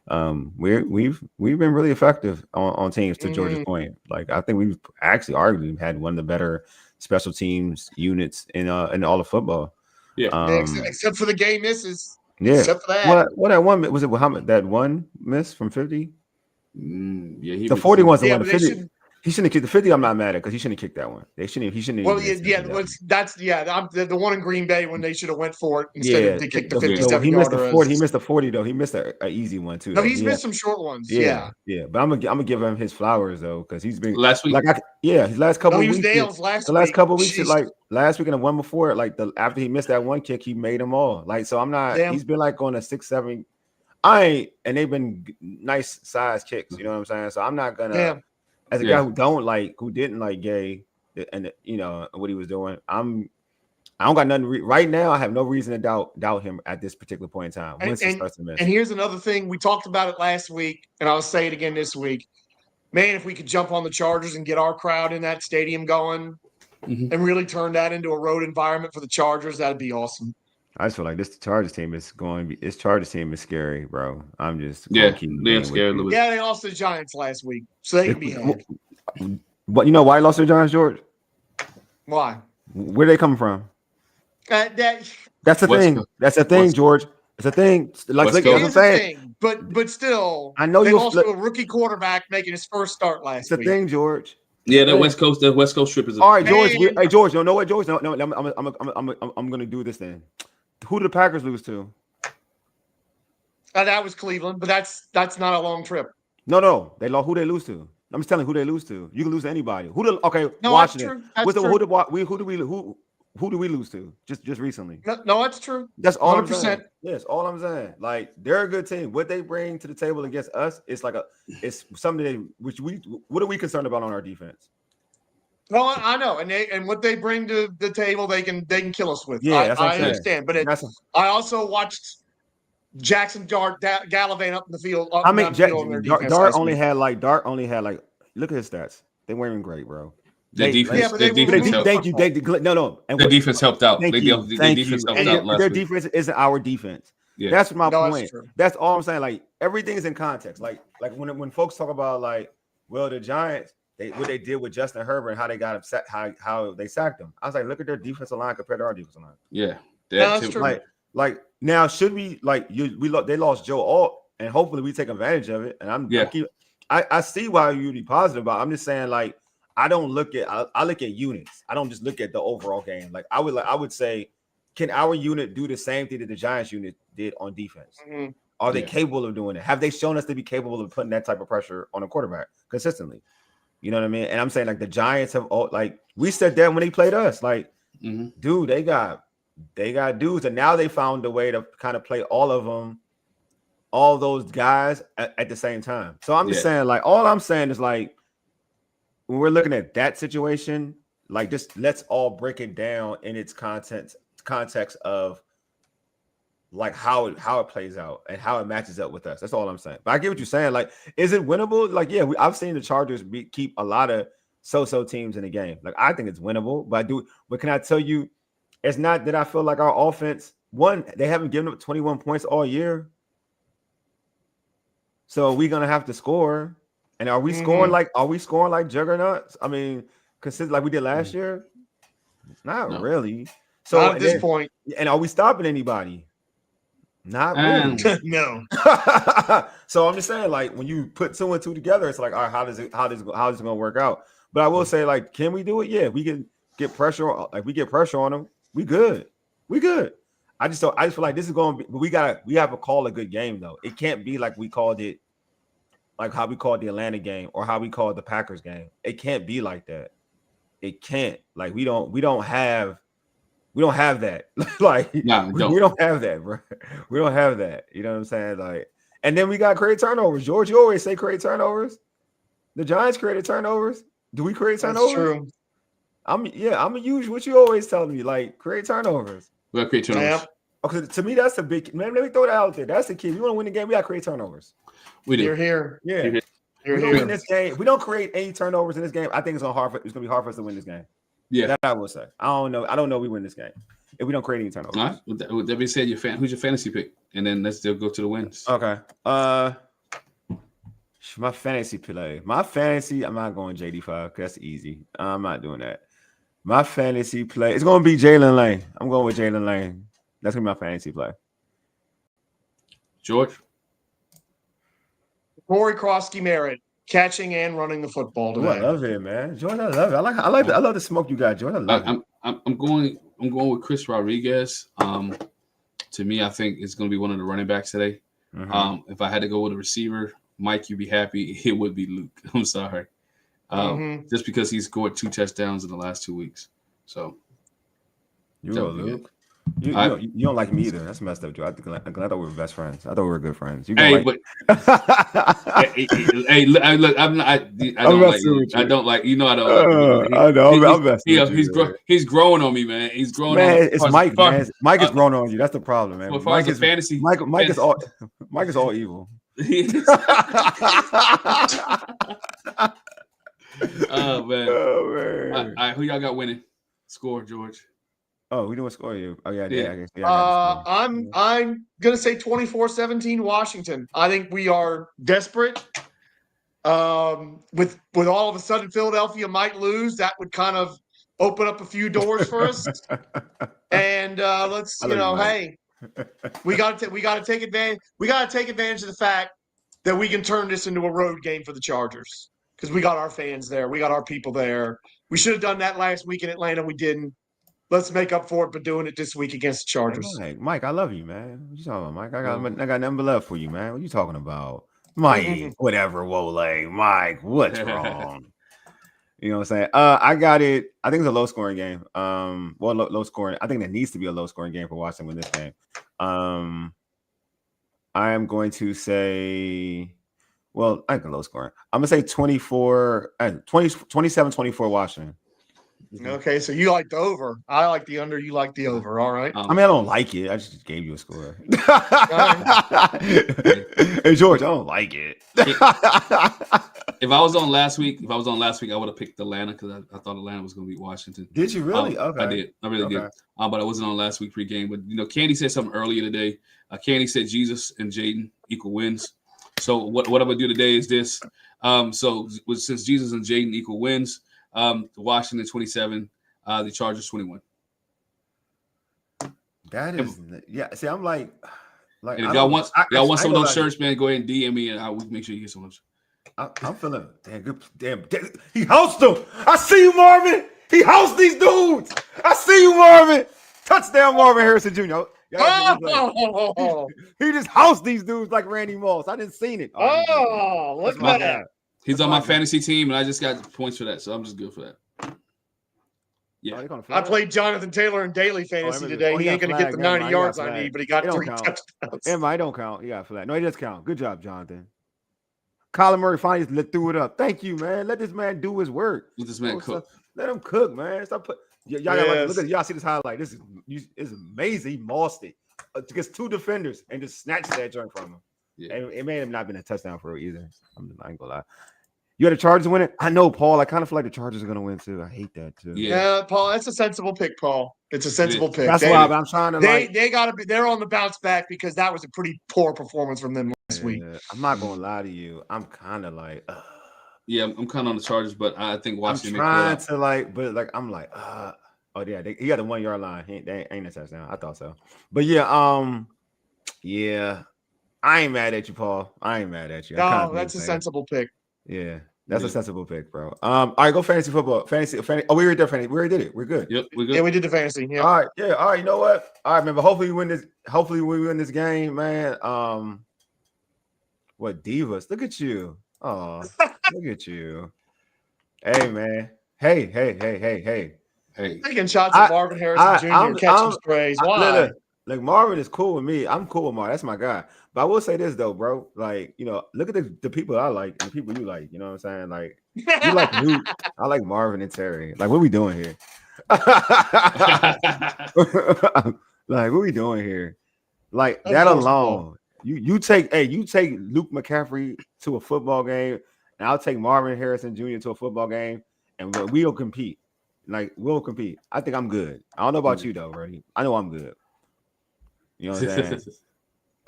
[SPEAKER 1] been really effective on teams. To George's point, like I think we've actually arguably had one of the better special teams units in all of football.
[SPEAKER 3] Yeah, except for the game misses.
[SPEAKER 1] Yeah,
[SPEAKER 3] except for that.
[SPEAKER 1] What that one was it? Muhammad, that one miss from 50.
[SPEAKER 2] Yeah,
[SPEAKER 1] the 40 one's the one. The 50. He shouldn't have kicked the 50. I'm not mad at because he shouldn't have kicked that one. He shouldn't.
[SPEAKER 3] Well, the one in Green Bay when they should have went for it instead of they kicked the 57.
[SPEAKER 1] He missed the 40. He missed the 40 though. He missed an easy one too.
[SPEAKER 3] No, he's missed some short ones. Yeah.
[SPEAKER 1] But I'm gonna give him his flowers though because he's been
[SPEAKER 2] last week.
[SPEAKER 1] His last couple.
[SPEAKER 3] He was
[SPEAKER 1] weeks.
[SPEAKER 3] nails last.
[SPEAKER 1] The last couple of weeks, like last week and the one before, like after he missed that one kick, he made them all. Like so, I'm not. Damn. He's been like on a 6-7. And they've been nice size kicks. You know what I'm saying? So I'm not gonna. Damn. As a guy who didn't like Gay, and what he was doing, I don't got nothing right now. I have no reason to doubt him at this particular point in time. Once he starts to miss.
[SPEAKER 3] And here's another thing: we talked about it last week, and I'll say it again this week. Man, if we could jump on the Chargers and get our crowd in that stadium going, and really turn that into a road environment for the Chargers, that'd be awesome.
[SPEAKER 1] I just feel like this Chargers team is this Chargers team is scary, bro. I'm just
[SPEAKER 2] they're scary.
[SPEAKER 3] Yeah, they lost to the Giants last week, so they can be had.
[SPEAKER 1] But you know why they lost to the Giants, George?
[SPEAKER 3] Why?
[SPEAKER 1] Where they coming from? That's the thing. That's the thing, George. It's a thing. Like what I'm saying.
[SPEAKER 3] But still,
[SPEAKER 1] I know
[SPEAKER 3] they lost to a rookie quarterback making his first start last week.
[SPEAKER 1] It's the thing, George.
[SPEAKER 2] Yeah, the West Coast trip is.
[SPEAKER 1] All right, George. Hey, George. You know what, George? No. I'm gonna do this then. Who did the Packers lose to?
[SPEAKER 3] That was Cleveland, but that's not a long trip.
[SPEAKER 1] No. They lost. Who they lose to? I'm just telling you who they lose to. You can lose to anybody.
[SPEAKER 3] No,
[SPEAKER 1] Washington.
[SPEAKER 3] That's true.
[SPEAKER 1] Who do we lose to? Just recently.
[SPEAKER 3] No, that's true.
[SPEAKER 1] That's all 100%. I'm saying. Yes, all I'm saying. Like they're a good team. What they bring to the table against us, it's something what are we concerned about on our defense?
[SPEAKER 3] No, I know, and what they bring to the table, they can kill us with.
[SPEAKER 1] Yeah, that's what
[SPEAKER 3] I understand, but I also watched Jackson Dart gallivant up in the field.
[SPEAKER 1] Dart only had like look at his stats. They weren't even great, bro.
[SPEAKER 2] The defense helped out.
[SPEAKER 1] Their defense helped out last week. Their defense isn't our defense. Yeah. That's my point. That's all I'm saying. Like everything is in context. Like when folks talk about the Giants. What they did with Justin Herbert and how they got upset, how they sacked him. I was like, look at their defensive line compared to our defensive line.
[SPEAKER 2] Yeah,
[SPEAKER 1] that's true. Like now, should we they lost Joe Alt, and hopefully we take advantage of it. And I see why you'd be positive about it. I'm just saying I don't look at I look at units. I don't just look at the overall game. Like I would say, can our unit do the same thing that the Giants unit did on defense? Mm-hmm. Are they capable of doing it? Have they shown us to be capable of putting that type of pressure on a quarterback consistently? You know what I mean? And I'm saying the Giants have we said that when they played us, dude, they got dudes, and now they found a way to kind of play all those guys at the same time. So I'm just saying, all I'm saying is when we're looking at that situation, just let's all break it down in its context of how it plays out and how it matches up with us. That's all I'm saying. But I get what you're saying. Is it winnable? I've seen the Chargers keep a lot of so-so teams in the game. I think it's winnable. But can I tell you, it's not that I feel like our offense. One, they haven't given up 21 points all year, so we're gonna have to score. And are we scoring like juggernauts? I mean, consistent like we did last year? Not really. So
[SPEAKER 3] not at this point.
[SPEAKER 1] And are we stopping anybody? Not really.
[SPEAKER 3] No.
[SPEAKER 1] So I'm just saying, when you put 2 and 2 together, it's all right, how is it gonna work out? But I will say, can we do it? Yeah, we can get pressure. We get pressure on them. We good. I just feel like this is going to be. We have to call a good game though. It can't be like we called it, how we called the Atlanta game or how we called the Packers game. It can't be like that. It can't. We don't have that. We don't have that, bro. We don't have that. You know what I'm saying? And then we got create turnovers. George, you always say create turnovers. The Giants created turnovers. Do we create turnovers?
[SPEAKER 3] That's true.
[SPEAKER 1] I'm gonna use what you always tell me, create turnovers.
[SPEAKER 2] We got create turnovers.
[SPEAKER 1] Yeah. Okay, to me, that's a big man. Let me throw that out there. That's the key. We want to win the game. We got to create turnovers.
[SPEAKER 2] We do.
[SPEAKER 3] You're here.
[SPEAKER 1] Yeah. We don't win this game. If we don't create any turnovers in this game, I think it's gonna be hard for us to win this game.
[SPEAKER 2] Yeah,
[SPEAKER 1] that I will say. I don't know. We win this game if we don't create any turnovers.
[SPEAKER 2] All right. With that being said, who's your fantasy pick? And then let's go to the wins.
[SPEAKER 1] Okay. My fantasy play. I'm not going JD5 because that's easy. I'm not doing that. My fantasy play. It's gonna be Jalen Lane. I'm going with Jalen Lane. That's gonna be my fantasy play.
[SPEAKER 2] George.
[SPEAKER 3] Corey Krosky-Merritt catching and running the football today.
[SPEAKER 1] Ooh, I love it, man. George, I love it. I love the smoke you got, George. I love it.
[SPEAKER 2] I'm going with Chris Rodriguez. To me, I think it's going to be one of the running backs today. Mm-hmm. If I had to go with a receiver, Mike, you'd be happy. It would be Luke. I'm sorry. Just because he's scored 2 touchdowns in the last 2 weeks. So
[SPEAKER 1] you go, Luke. You don't like me either. That's messed up, Joe. I thought we were best friends. I thought we were good friends. Look,
[SPEAKER 2] I'm not. I don't like. You know, I don't.
[SPEAKER 1] I know.
[SPEAKER 2] He's growing on me, man. He's growing.
[SPEAKER 1] Man, on it's Mike. Man. Mike is growing on you. That's the problem, man.
[SPEAKER 2] Mike is fantasy.
[SPEAKER 1] Mike is all. Mike is all evil.
[SPEAKER 2] Oh man. All right, who y'all got winning? Score, George.
[SPEAKER 1] Oh, we doing score you. Oh yeah.
[SPEAKER 3] I'm gonna say 24-17 Washington. I think we are desperate. With all of a sudden Philadelphia might lose, that would kind of open up a few doors for us. And let's hey, we got to take advantage. We got to take advantage of the fact that we can turn this into a road game for the Chargers because we got our fans there, we got our people there. We should have done that last week in Atlanta. We didn't. Let's make up for it by doing it this week against the Chargers.
[SPEAKER 1] Mike, I love you, man. What you talking about, Mike? I got nothing but love for you, man. What you talking about? Mike, whatever, Wole. Mike, what's wrong? You know what I'm saying? I got it. I think it's a low-scoring game. Low scoring. I think it needs to be a low-scoring game for Washington win this game. I am going to say, I think a low-scoring. I'm going to say 27-24 Washington.
[SPEAKER 3] Okay, so you like the over. I like the under. You like the over. All right.
[SPEAKER 1] I don't like it. I just gave you a score. Hey, George, I don't like it.
[SPEAKER 2] If I was on last week, I would have picked Atlanta because I thought Atlanta was going to beat Washington.
[SPEAKER 1] Did you really? Okay.
[SPEAKER 2] I did. I really did. But I wasn't on last week pregame. But Candi said something earlier today. Candi said Jesus and Jayden equal wins. So what I'm going to do today is this. Since Jesus and Jayden equal wins. Washington 27, the Chargers 21.
[SPEAKER 1] That is, See, I'm like
[SPEAKER 2] and if y'all want some of those shirts, man, go ahead and DM me, and I will make sure you get some of those.
[SPEAKER 1] I'm feeling good. Damn, he housed them. I see you, Marvin. He housed these dudes. I see you, Marvin. Touchdown, Marvin Harrison Jr. He just housed these dudes like Randy Moss. I didn't see it.
[SPEAKER 3] Look at that.
[SPEAKER 2] He's on my fantasy team, and I just got points for that, so I'm just good for that. Yeah,
[SPEAKER 3] I played Jonathan Taylor in daily fantasy today. He ain't going to get the 90 yards I need, but he got 3 touchdowns.
[SPEAKER 1] I don't count. He got flat. No, he does count. Good job, Jonathan. Colin Murray finally threw it up. Thank you, man. Let this man do his work.
[SPEAKER 2] Let this man cook.
[SPEAKER 1] Let him cook, man. Stop put. Look at y'all. See this highlight. This is amazing. He mossed it against 2 defenders and just snatched that joint from him. Yeah. And it may have not been a touchdown for him either. I ain't gonna lie. You had the Chargers win it? I know, Paul. I kind of feel like the Chargers are going to win, too. I hate that, too.
[SPEAKER 3] Yeah, Paul, that's a sensible pick, Paul. It's a sensible pick.
[SPEAKER 1] That's why I'm trying to
[SPEAKER 3] they got to be – they're on the bounce back because that was a pretty poor performance from them last week.
[SPEAKER 1] I'm not going to lie to you. I'm kind of like
[SPEAKER 2] Yeah, I'm kind of on the Chargers, but I think Washington
[SPEAKER 1] I'm trying to I'm like, oh, yeah, he got the 1 yard line. Ain't a touchdown. I thought so. But, yeah, I ain't mad at you, Paul. I ain't mad at you.
[SPEAKER 3] No, that's a sensible pick.
[SPEAKER 1] Yeah, that's a sensible pick, bro. All right, go fantasy football. Fantasy. Oh, we already did fantasy. We already did it. We're good.
[SPEAKER 2] Yep, we're good.
[SPEAKER 3] Yeah, we did the fantasy. Yeah.
[SPEAKER 1] All right. Yeah. All right. You know what? All right, man. But hopefully we win this. Hopefully we win this game, man. What divas? Look at you. Oh, look at you. Hey, man. Hey.
[SPEAKER 3] Taking shots at Marvin Harrison Jr. catching sprays. Why?
[SPEAKER 1] Like Marvin is cool with me. I'm cool with Marvin. That's my guy. But I will say this though, bro. Like, look at the people I like and the people you like. You know what I'm saying? Like, you like Luke. I like Marvin and Terry. Like, what we doing here? Like, what we doing here? Like that alone. You take Luke McCaffrey to a football game and I'll take Marvin Harrison Jr. to a football game, and we'll compete. Like, we'll compete. I think I'm good. I don't know about you though, Brady. I know I'm good. You know what I'm saying?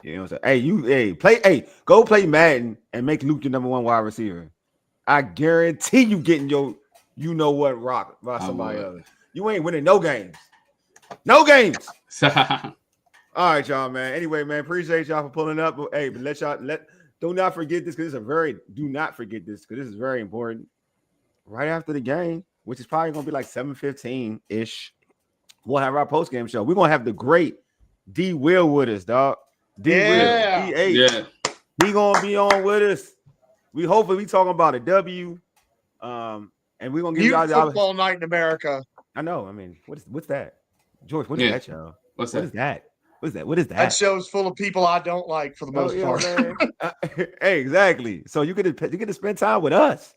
[SPEAKER 1] You know what I'm saying? Go play Madden and make Luke your number one wide receiver. I guarantee you getting your you know what rock by somebody else. You ain't winning no games. No games. All right, y'all, man. Anyway, man, appreciate y'all for pulling up. But hey, but do not forget this because this is very important. Right after the game, which is probably gonna be like 7:15-ish, we'll have our post-game show. We're gonna have the great D Will with us, dog.
[SPEAKER 3] Yeah.
[SPEAKER 1] He gonna be on with us. We hopefully talking about a W. And we're gonna give y'all
[SPEAKER 3] football night in America.
[SPEAKER 1] I know. I mean, what's that? George, what is that, y'all? What is that? What is that?
[SPEAKER 3] That show's full of people I don't like for the most part.
[SPEAKER 1] Hey, exactly. So you get to spend time with us.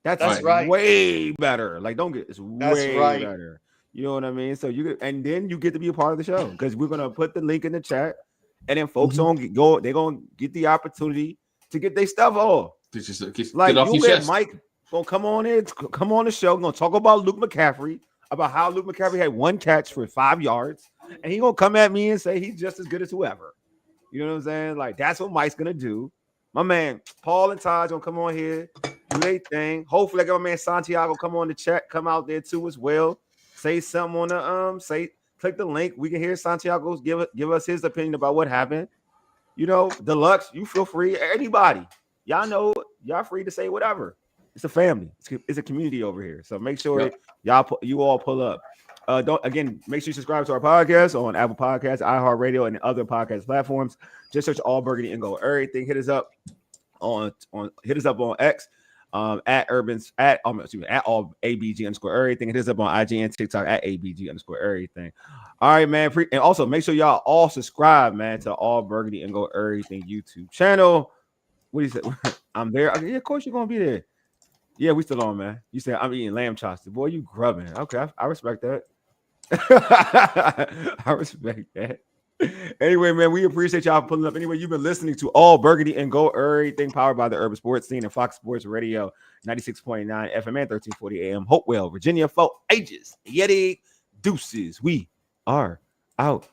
[SPEAKER 1] That's
[SPEAKER 3] right.
[SPEAKER 1] Way better. Like, it's way better. You know what I mean? So and then you get to be a part of the show because we're gonna put the link in the chat, and then folks they're gonna get the opportunity to get their stuff off. Like you and Mike gonna come on the show. Gonna talk about Luke McCaffrey, about how Luke McCaffrey had one catch for 5 yards, and he gonna come at me and say he's just as good as whoever. You know what I'm saying? Like, that's what Mike's gonna do. My man Paul and Taj gonna come on here, do their thing. Hopefully, I got my man Santiago come on the chat, come out there too as well. Say something on the click the link. We can hear Santiago give us his opinion about what happened. You know, Deluxe, you feel free. Anybody, y'all know, y'all free to say whatever. It's a family. It's a community over here. So make sure you all pull up. Make sure you subscribe to our podcast on Apple Podcasts, iHeartRadio, and other podcast platforms. Just search All Burgundy and Go Errrything. Hit us up on X at all ABG_Errrything. Hit us up on IG and TikTok at ABG_Errrything. All right, man. And also make sure y'all all subscribe, man, to All Burgundy and Go Errrything YouTube channel. What do you say? I'm there. Yeah, of course you're gonna be there. Yeah, we still on, man. You said I'm eating lamb chops. Boy, you grubbing. Okay, I respect that. I respect that. Anyway, man, we appreciate y'all pulling up. Anyway, you've been listening to All Burgundy and Go Errrything, powered by the Urban Sports Scene and Fox Sports Radio, 96.9 FM and 1340 AM. Hopewell, Virginia, for ages. Yeti, deuces. We are out.